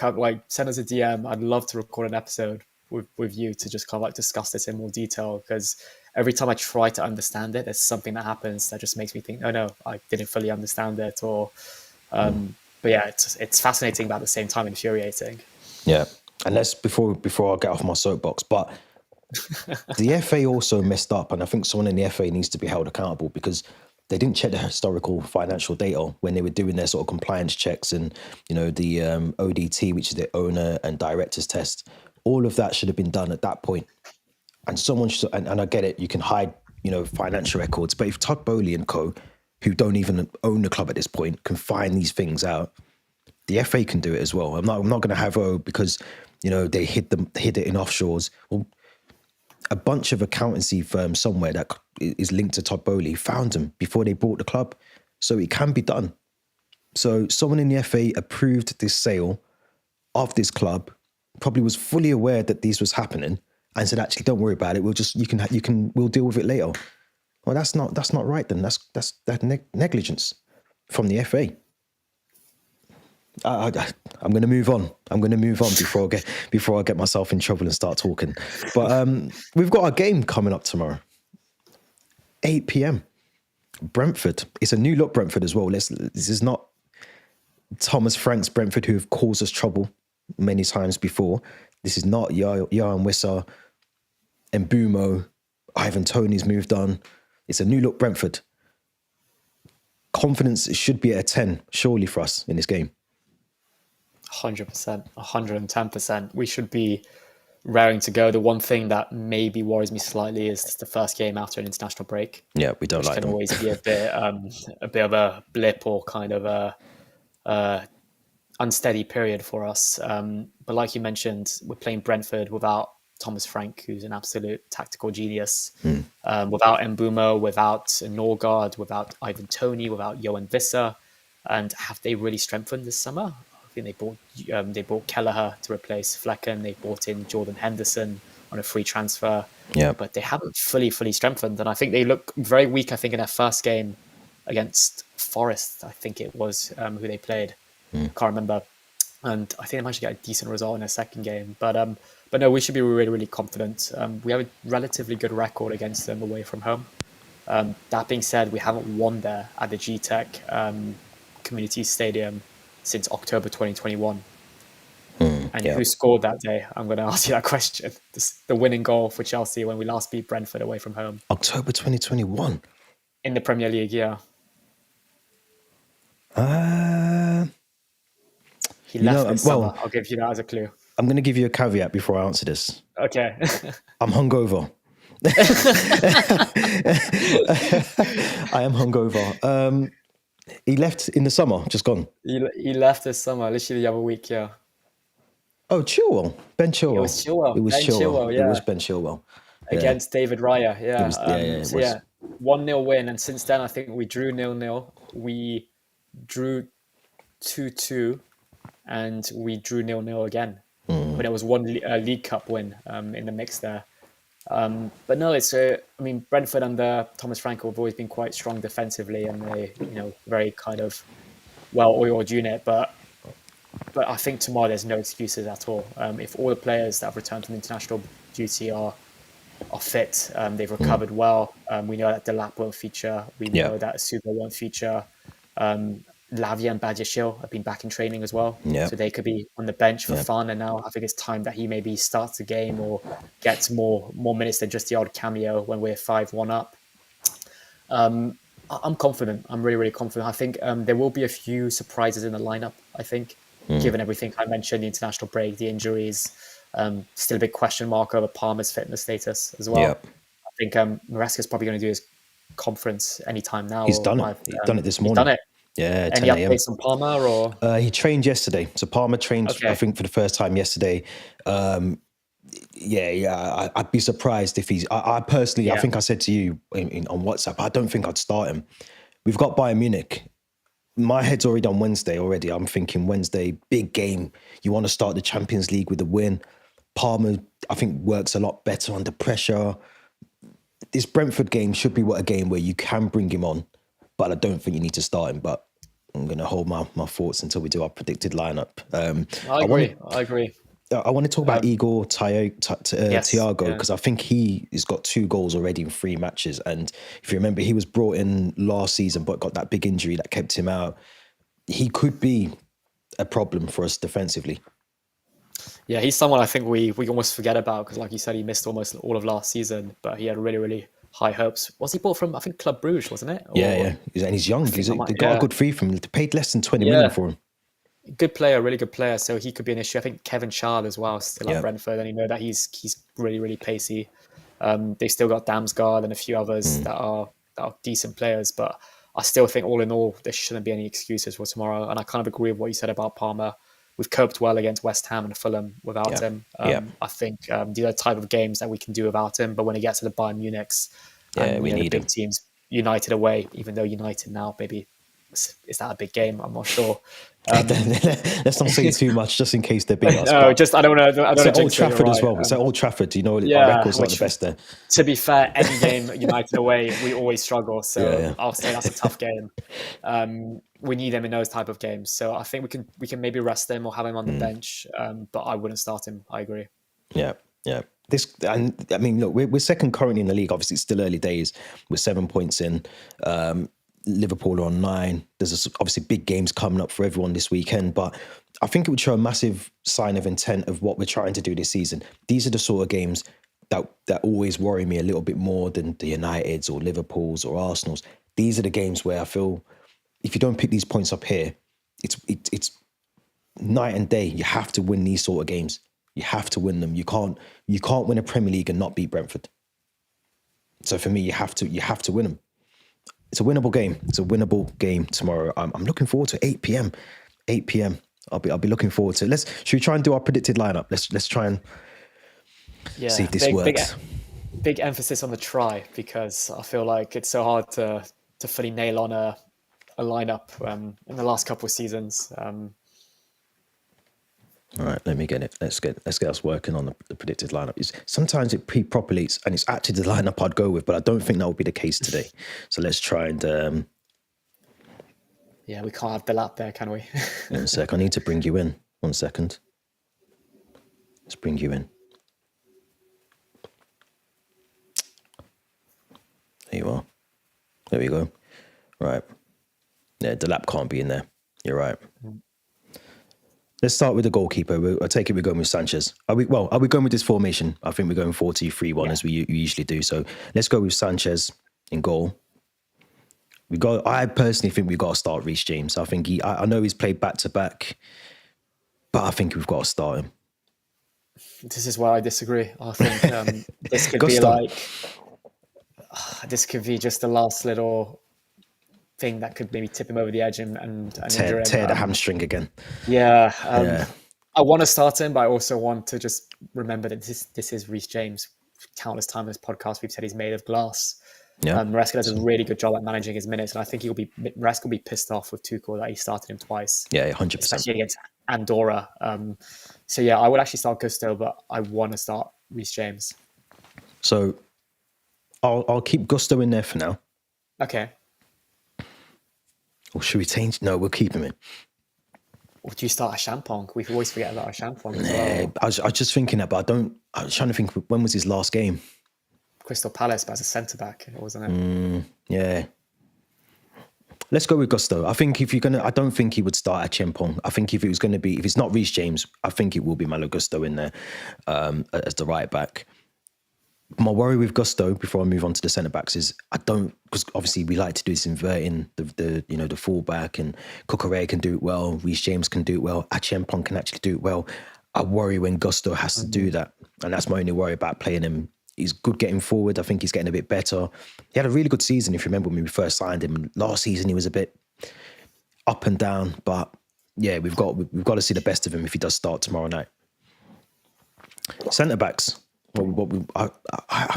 Like send us a DM. I'd love to record an episode with you to just kind of like discuss this in more detail, because every time I try to understand it, there's something that happens that just makes me think, oh no, I didn't fully understand it. Or, but yeah, it's fascinating, but at the same time infuriating. Yeah, and let's before I get off my soapbox, but the FA also messed up, and I think someone in the FA needs to be held accountable because they didn't check the historical financial data when they were doing their sort of compliance checks and, the ODT, which is the owner and directors test. All of that should have been done at that point. And someone should, and I get it, you can hide, financial records, but if Todd Boehly and co, who don't even own the club at this point, can find these things out, the FA can do it as well. I'm not going to have because they hid it in offshores. Well, a bunch of accountancy firms somewhere that is linked to Todd Boehly found them before they bought the club, so it can be done. So someone in the FA approved this sale of this club, probably was fully aware that this was happening, and said, "Actually, don't worry about it. We'll deal with it later." Well, that's not right. Then that's negligence from the FA. I'm going to move on. before I get myself in trouble and start talking. But we've got a game coming up tomorrow, 8 p.m. Brentford. It's a new look Brentford as well. This is not Thomas Frank's Brentford, who have caused us trouble many times before. This is not Jan Wissa, Mbumo, Ivan Toney's moved on. It's a new look Brentford. Confidence should be at a 10, surely, for us in this game. 100%, 110%. We should be raring to go. The one thing that maybe worries me slightly is the first game after an international break. Yeah, we don't which like can them. always be a bit of a blip or kind of a unsteady period for us. But like you mentioned, we're playing Brentford without Thomas Frank, who's an absolute tactical genius, without Mbumo, without Norgard, without Ivan Toney, without Johan Visser. And have they really strengthened this summer? I think they bought Kelleher to replace Flecken. They brought in Jordan Henderson on a free transfer. Yeah, But they haven't fully strengthened. And I think they look very weak, I think, in their first game against Forest, I think it was, who they played. Can't remember. And I think they managed to get a decent result in their second game. But no, we should be really, really confident. We have a relatively good record against them away from home. That being said, we haven't won there at the G-Tech Community Stadium since October 2021. And who scored that day? I'm going to ask you that question. The winning goal for Chelsea when we last beat Brentford away from home. October 2021. In the Premier League, yeah. He left this summer. I'll give you that as a clue. I'm going to give you a caveat before I answer this. Okay. I'm hungover. I am hungover. He left in the summer, just gone. He left this summer, literally the other week, yeah. Oh, Chilwell. Ben Chilwell. It was Chilwell. It was Ben Chilwell, yeah. It was Ben Chilwell. Against David Raya, yeah. It was. 1-0 win. And since then, I think we drew 0-0. We drew 2-2. And we drew 0-0 again. But it was one League Cup win in the mix there. But no, Brentford under Thomas Frank have always been quite strong defensively, and they, very kind of well-oiled unit. But I think tomorrow there's no excuses at all. If all the players that have returned from international duty are fit, they've recovered well. We know that Delap won't feature. We know that Essugo won't feature. Lavia and Badiashile have been back in training as well. So they could be on the bench for fun. And now I think it's time that he maybe starts a game or gets more minutes than just the odd cameo when we're 5-1 up. I'm confident. I'm really, really confident. I think there will be a few surprises in the lineup, I think, given everything I mentioned, the international break, the injuries, still a big question mark over Palmer's fitness status as well. I think Maresca's probably going to do his conference anytime now. He's done it. He's done it this morning. He's done it. Yeah, any updates on Palmer or? He trained yesterday. So Palmer trained, I think, for the first time yesterday. I'd be surprised if he's. I personally, I think I said to you on WhatsApp, I don't think I'd start him. We've got Bayern Munich. My head's already on Wednesday already. I'm thinking Wednesday, big game. You want to start the Champions League with a win. Palmer, I think, works a lot better under pressure. This Brentford game should be a game where you can bring him on. But I don't think you need to start him. But I'm going to hold my thoughts until we do our predicted lineup. I agree. I want to talk about Igor Thiago because I think he has got 2 goals already in 3 matches. And if you remember, he was brought in last season but got that big injury that kept him out. He could be a problem for us defensively. Yeah, he's someone I think we almost forget about because, like you said, he missed almost all of last season, but he had really, really high hopes. Was he bought from, I think, Club Bruges, wasn't it? Yeah, Or yeah. And he's young. I think I might, They got a yeah, good fee from him. They paid less than 20 million yeah, for him. good player, really good player. So he could be an issue. I think Kevin Schade as well, still at Yeah. Brentford, and you know that he's really, really pacey. They still got Damsgaard and a few others that are decent players, but I still think all in all there shouldn't be any excuses for tomorrow. And I kind of agree with what you said about Palmer. We've coped well against West Ham and Fulham without Yeah. him. Yeah. I think these are the type of games that we can do without him. But when it gets to the Bayern Munichs Yeah, and we you know, the need big him. teams, United away, even though United now maybe is that a big game? I'm not sure. Let's not say too much, just in case they beat us. No, But just I don't know. I don't it's know. at Old Trafford as well. It's at Old Trafford. You know, our Yeah, record's not the which best there. to be fair, any game United away, we always struggle. So Yeah. I'll say that's a tough game. We need him in those type of games. So I think we can maybe rest him or have him on the bench. But I wouldn't start him. I agree. Yeah, yeah. And I mean, look, we're second currently in the league. Obviously, it's still early days. We're 7 points in. Liverpool are on 9. There's obviously big games coming up for everyone this weekend, but I think it would show a massive sign of intent of what we're trying to do this season. These are the sort of games that always worry me a little bit more than the Uniteds or Liverpools or Arsenals. These are the games where I feel if you don't pick these points up here, it's night and day. You have to win these sort of games. You have to win them. You can't win a Premier League and not beat Brentford. So for me, you have to win them. It's a winnable game. It's a winnable game tomorrow. I'm looking forward to 8 p.m. 8 p.m. I'll be looking forward to it. Should we try and do our predicted lineup? Let's try and see if this works. Big emphasis on the try because I feel like it's so hard to fully nail on a lineup in the last couple of seasons. All right, let me get it. Let's get us working on the predicted lineup. Sometimes it pre-populates and it's actually the lineup I'd go with, but I don't think that will be the case today. So let's try and. Yeah, we can't have Bill up there, can we? 1 sec. I need to bring you in. 1 second. Let's bring you in. There you are. There we go. Right. Yeah, the lap can't be in there. You're right. Let's start with the goalkeeper. I take it we're going with Sanchez. Are we going with this formation? I think we're going 4-2-3-1 as we usually do. So let's go with Sanchez in goal. I personally think we've got to start Reece James. I think I know he's played back to back, but I think we've got to start him. This is where I disagree. I think this could be this could be just the last little thing that could maybe tip him over the edge and injure him. Tear the hamstring again. Yeah. I want to start him, but I also want to just remember that this is Reece James. Countless times in this podcast, we've said he's made of glass. Yeah. Maresca does a really good job at managing his minutes, and I think Maresca will be pissed off with Tuchel that he started him twice. Yeah, 100%. Especially against Andorra. So yeah, I would actually start Gusto, but I want to start Reece James. So I'll keep Gusto in there for now. Okay. Or should we change? No, we'll keep him in. Or do you start a Champong? We always forget about a Champong as well. I was just thinking that, but I was trying to think, when was his last game? Crystal Palace, but as a centre-back, wasn't it? Yeah. Let's go with Gusto. I think I don't think he would start at Champong. I think if it's not Reece James, I think it will be Malo Gusto in there as the right back. My worry with Gusto, before I move on to the centre backs, is because obviously we like to do this inverting the full back, and Cucurella can do it well, Reece James can do it well, Achiampong can actually do it well. I worry when Gusto has to do that, and that's my only worry about playing him. He's good getting forward. I think he's getting a bit better. He had a really good season, if you remember when we first signed him. Last season he was a bit up and down, but yeah, we've got to see the best of him if he does start tomorrow night. Centre backs. I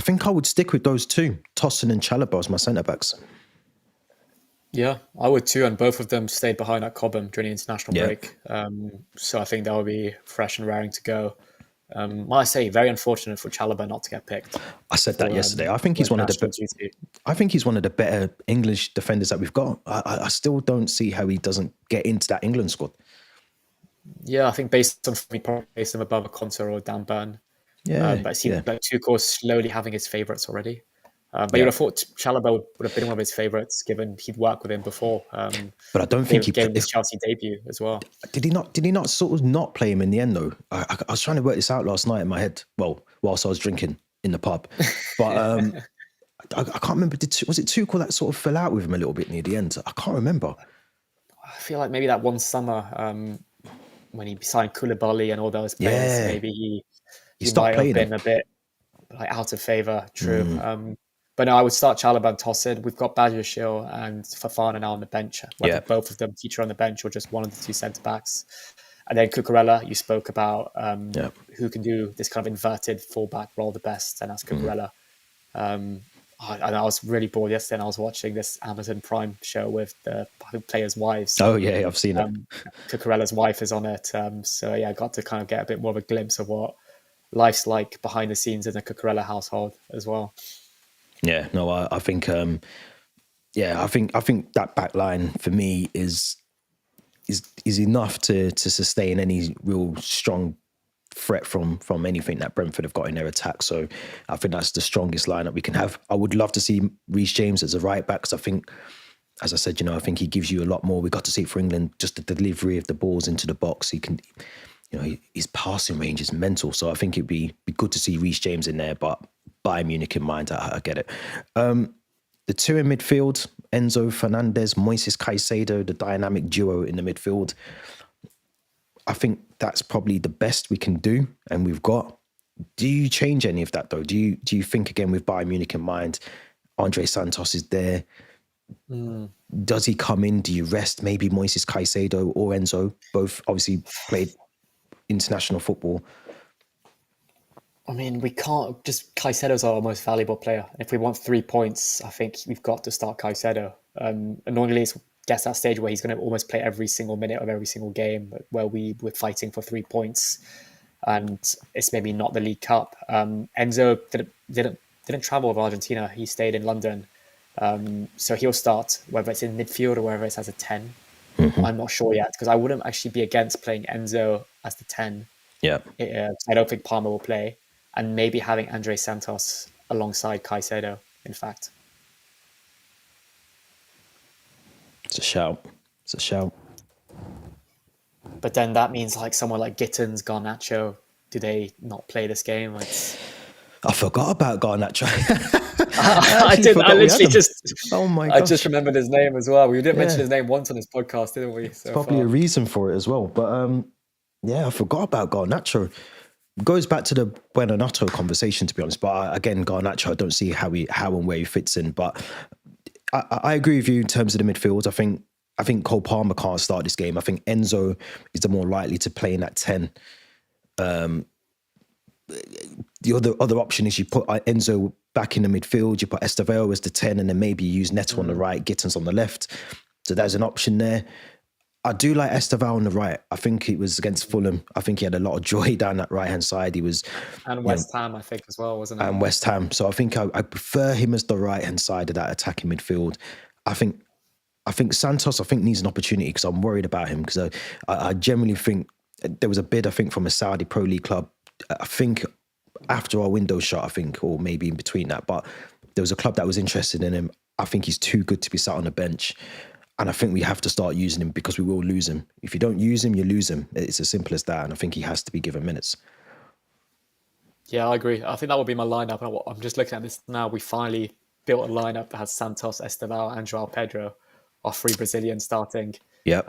think I would stick with those two, Tosin and Chalobah, as my centre backs. Yeah, I would too, and both of them stayed behind at Cobham during the international break. So I think that would be fresh and raring to go. I say very unfortunate for Chalobah not to get picked. I said that yesterday. I think he's one of the better English defenders that we've got. I still don't see how he doesn't get into that England squad. Yeah, I think based on we probably place him above a Conte or Dan Burn. Yeah, but it seems like Tuchel's slowly having his favourites already. But you'd have thought Chalobah would have been one of his favourites, given he'd worked with him before. But I don't think he gave him his Chelsea debut as well. did. He not sort of not play him in the end though? I was trying to work this out last night in my head. Well, whilst I was drinking in the pub, but I can't remember. Was it Tuchel that sort of fell out with him a little bit near the end? I can't remember. I feel like maybe that one summer when he signed Koulibaly and all those players, maybe he stopped might have playing been a bit like out of favour. True. But no, I would start Chalobah and Tosin. We've got Badiashile and Fofana now on the bench. Whether both of them feature on the bench or just one of the two centre backs. And then Cucurella, you spoke about who can do this kind of inverted fullback role the best, and that's Cucurella. And I was really bored yesterday, and I was watching this Amazon Prime show with the players' wives. Oh yeah, I've seen it. Cucurella's wife is on it, so yeah, I got to kind of get a bit more of a glimpse of what life's like behind the scenes in the Cucurella household as well. Yeah, no, I think, I think that back line for me is enough to sustain any real strong threat from anything that Brentford have got in their attack. So I think that's the strongest lineup we can have. I would love to see Reece James as a right back, because I think, as I said, I think he gives you a lot more. We got to see it for England, just the delivery of the balls into the box. He can, his passing range is mental. So I think it'd be good to see Reece James in there, but Bayern Munich in mind, I get it. The two in midfield, Enzo Fernandez, Moises Caicedo, the dynamic duo in the midfield. I think that's probably the best we can do, and we've got. Do you change any of that though? Do you think again with Bayern Munich in mind? Andre Santos is there. Does he come in? Do you rest maybe Moises Caicedo or Enzo? Both obviously played international football. I mean, we can't just. Caicedo's our most valuable player. If we want 3 points, I think we've got to start Caicedo. Annoyingly, it gets that stage where he's going to almost play every single minute of every single game, where we're fighting for 3 points, and it's maybe not the League Cup. Enzo didn't travel with Argentina. He stayed in London, so he'll start whether it's in midfield or whether it's as a 10. I'm not sure yet, because I wouldn't actually be against playing Enzo as the 10. Yeah, I don't think Palmer will play. And maybe having Andre Santos alongside Caicedo, in fact. It's a shout. But then that means like someone like Gittins, Garnacho, do they not play this game? I forgot about Garnacho. I literally just... Oh my gosh. I just remembered his name as well. We didn't mention his name once on this podcast, didn't we? There's probably a reason for it as well. But I forgot about Garnacho. Goes back to the Buonanotte conversation, to be honest. But again, Garnacho, I don't see how and where he fits in. But I agree with you in terms of the midfield. I think Cole Palmer can't start this game. I think Enzo is the more likely to play in that 10. The other option is you put Enzo back in the midfield, you put Estevao as the 10, and then maybe you use Neto on the right, Gittins on the left. So there's an option there. I do like Estevao on the right. I think it was against Fulham. I think he had a lot of joy down that right-hand side. He was... And West Ham, I think, as well, wasn't it? And West Ham. So I think I prefer him as the right-hand side of that attacking midfield. I think Santos, needs an opportunity, because I'm worried about him, because I generally think there was a bid, I think, from a Saudi Pro League club, I think after our window shut, or maybe in between that, but there was a club that was interested in him. I think he's too good to be sat on the bench. And I think we have to start using him, because we will lose him. If you don't use him, you lose him. It's as simple as that. And I think he has to be given minutes. Yeah, I agree. I think that would be my lineup. I'm just looking at this now. We finally built a lineup that has Santos, Estevao, and João Pedro, our 3 Brazilians starting. Yeah.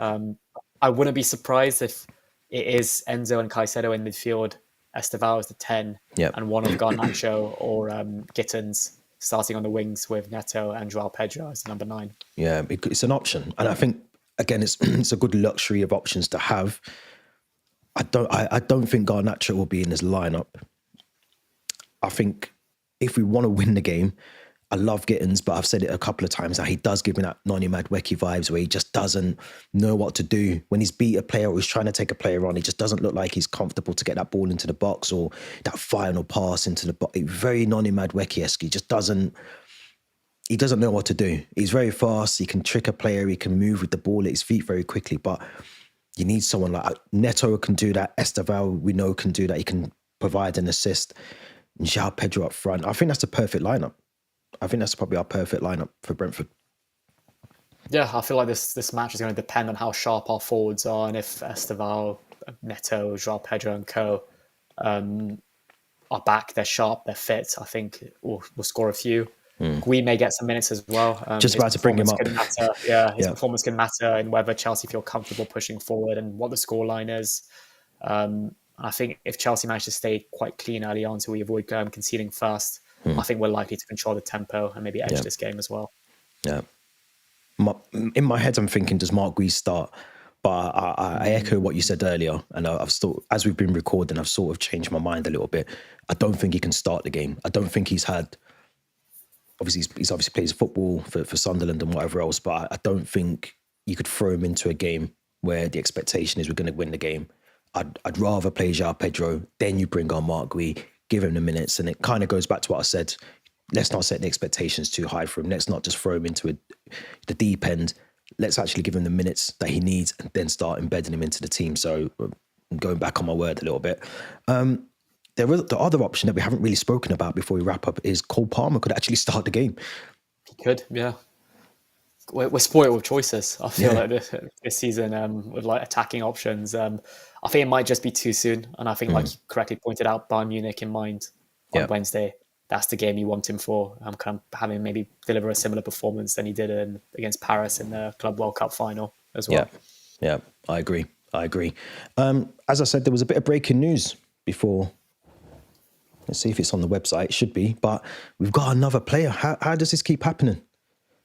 I wouldn't be surprised if it is Enzo and Caicedo in midfield, Estevao as the 10, and one of Garnacho or Gittins starting on the wings with Neto and João Pedro as number 9. Yeah, it's an option. And I think, again, it's a good luxury of options to have. I don't think Garnacho will be in his lineup. I think if we want to win the game, I love Gittins, but I've said it a couple of times now, he does give me that Noni Madueke vibes, where he just doesn't know what to do. When he's beat a player or he's trying to take a player on, he just doesn't look like he's comfortable to get that ball into the box or that final pass into the box. Very Noni Madueke-esque. He just doesn't know what to do. He's very fast. He can trick a player. He can move with the ball at his feet very quickly, but you need someone like Neto can do that. Estevao, we know, can do that. He can provide an assist. And João Pedro up front. I think that's the perfect lineup. I think that's probably our perfect lineup for Brentford. Yeah, I feel like this match is going to depend on how sharp our forwards are, and if Esteval, Neto, Joao Pedro, and co are back, they're sharp, they're fit. I think we'll score a few. Guiu may get some minutes as well. Just His about to bring him performance up. can matter. Yeah, his Yeah. performance can matter in whether Chelsea feel comfortable pushing forward and what the scoreline is. I think if Chelsea manage to stay quite clean early on, so we avoid conceding first, I think we're likely to control the tempo and maybe edge this game as well. Yeah. In my head, I'm thinking, does Marc Guiu start? But I echo what you said earlier, and I've still, as we've been recording, I've sort of changed my mind a little bit. I don't think he can start the game. I don't think he's had. Obviously, he's obviously plays football for Sunderland and whatever else, but I don't think you could throw him into a game where the expectation is we're going to win the game. I'd rather play Joao Pedro, then you bring on Marc Guiu, give him the minutes, and it kind of goes back to what I said. Let's not set the expectations too high for him. Let's not just throw him into the deep end. Let's actually give him the minutes that he needs and then start embedding him into the team. So I'm going back on my word a little bit. The other option that we haven't really spoken about before we wrap up is Cole Palmer could actually start the game. He could, yeah. We're spoiled with choices. I feel like this season with like attacking options. I think it might just be too soon. And I think, like you correctly pointed out, Bayern Munich in mind on Wednesday. That's the game you want him for. Kind of having maybe deliver a similar performance than he did against Paris in the Club World Cup final as well. Yeah, I agree. As I said, there was a bit of breaking news before. Let's see if it's on the website. It should be. But we've got another player. How does this keep happening?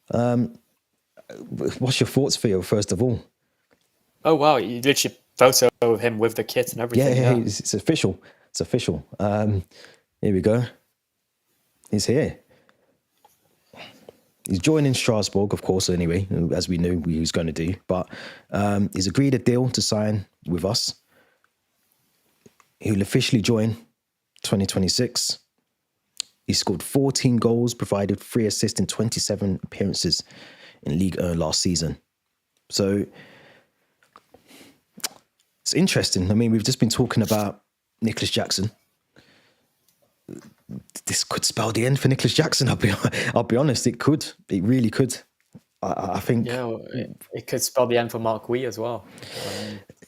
What's your thoughts, Theo, first of all? Oh, wow. You literally photo of him with the kit and everything. Yeah. It's official. It's official. Here we go. He's here. He's joining Strasbourg, of course, anyway, as we knew he was going to do. But he's agreed a deal to sign with us. He'll officially join 2026. He scored 14 goals, provided 3 assists in 27 appearances in Ligue 1 last season. So it's interesting. I mean, we've just been talking about Nicolas Jackson. This could spell the end for Nicolas Jackson. I'll be honest. It could. It really could. I think. Yeah, well, it could spell the end for Marc Guiu as well.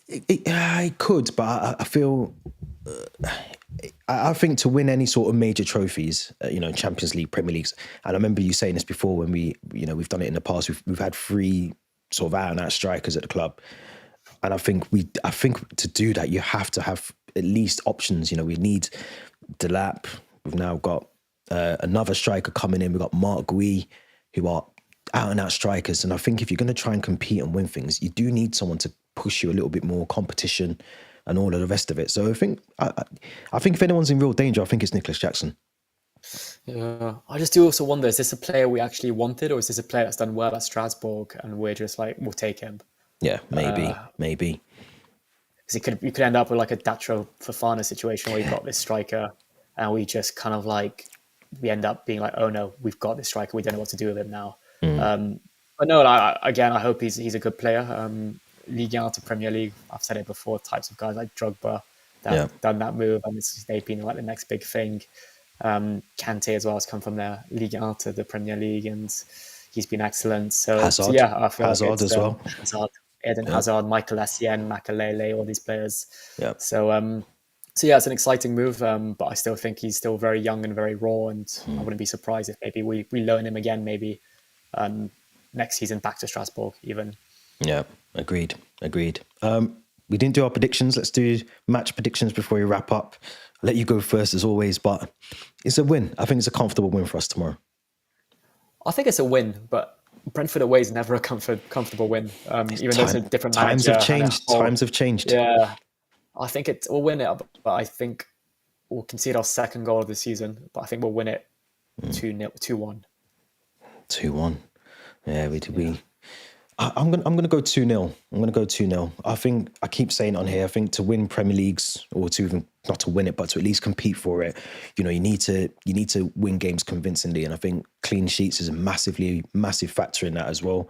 It could, but I feel. I think to win any sort of major trophies, Champions League, Premier Leagues, and I remember you saying this before when we've done it in the past. We've had 3 sort of out-and-out strikers at the club, and I think to do that you have to have at least options. We need Delap. We've now got another striker coming in. We've got Marc Guiu, who are out-and-out strikers, and I think if you're going to try and compete and win things, you do need someone to push you a little bit more, competition and all of the rest of it. So I think if anyone's in real danger, I think it's Nicolas Jackson. Yeah, I just do also wonder, is this a player we actually wanted, or is this a player that's done well at Strasbourg and we're just like, we'll take him? Yeah, maybe. Because you could end up with like a Datro Fofana situation where you've got this striker and we just kind of like, we end up being like, oh no, we've got this striker, we don't know what to do with him now. But no, again, I hope he's a good player. Ligue 1 to Premier League, I've said it before, types of guys like Drogba that have done that move, and they've been like the next big thing. Kante as well has come from their Ligue 1 to the Premier League, and he's been excellent. So I feel Hazard like as well. Eden Hazard, Michael Essien, Makalele, all these players. Yeah. So yeah, it's an exciting move, but I still think he's still very young and very raw, and I wouldn't be surprised if maybe we loan him again, maybe next season back to Strasbourg even. Yeah, agreed. We didn't do our predictions. Let's do match predictions before we wrap up. I'll let you go first as always, but it's a win. I think it's a comfortable win for us tomorrow. I think it's a win, but Brentford away is never a comfortable win. Even though it's a different times manager. Times have changed. Yeah, I think we'll win it, but I think we'll concede our second goal of the season. But I think we'll win it 2-1. 2-1. Yeah, we. I'm gonna go 2-0. I'm gonna go 2-0. I think I keep saying on here. I think to win Premier Leagues, or to even not to win it, but to at least compete for it, you need to win games convincingly. And I think clean sheets is a massive factor in that as well.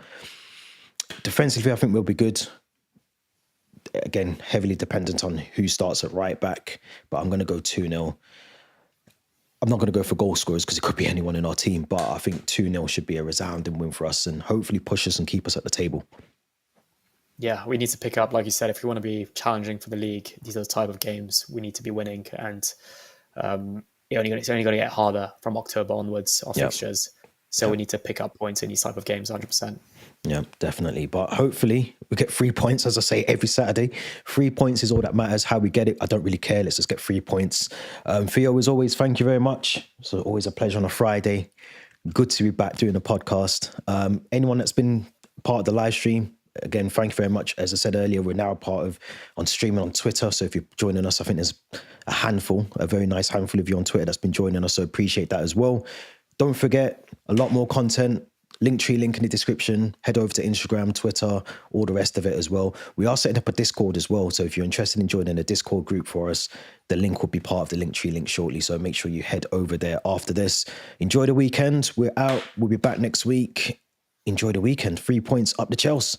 Defensively, I think we'll be good. Again, heavily dependent on who starts at right back, but I'm gonna go 2-0. I'm not going to go for goal scorers because it could be anyone in our team, but I think 2-0 should be a resounding win for us and hopefully push us and keep us at the table. Yeah, we need to pick up, like you said, if we want to be challenging for the league, these are the type of games we need to be winning. And it's only going to get harder from October onwards, our fixtures. So we need to pick up points in these type of games, 100%. Yeah, definitely. But hopefully we get 3 points, as I say, every Saturday. 3 points is all that matters. How we get it, I don't really care. Let's just get 3 points. Theo, as always, thank you very much. So always a pleasure on a Friday. Good to be back doing the podcast. Anyone that's been part of the live stream, again, thank you very much. As I said earlier, we're now on streaming on Twitter. So if you're joining us, I think there's a very nice handful of you on Twitter that's been joining us. So appreciate that as well. Don't forget, a lot more content. Linktree link in the description. Head over to Instagram, Twitter, all the rest of it as well. We are setting up a Discord as well. So if you're interested in joining a Discord group for us, the link will be part of the Linktree link shortly. So make sure you head over there after this. Enjoy the weekend. We're out. We'll be back next week. Enjoy the weekend. 3 points up the Chelsea.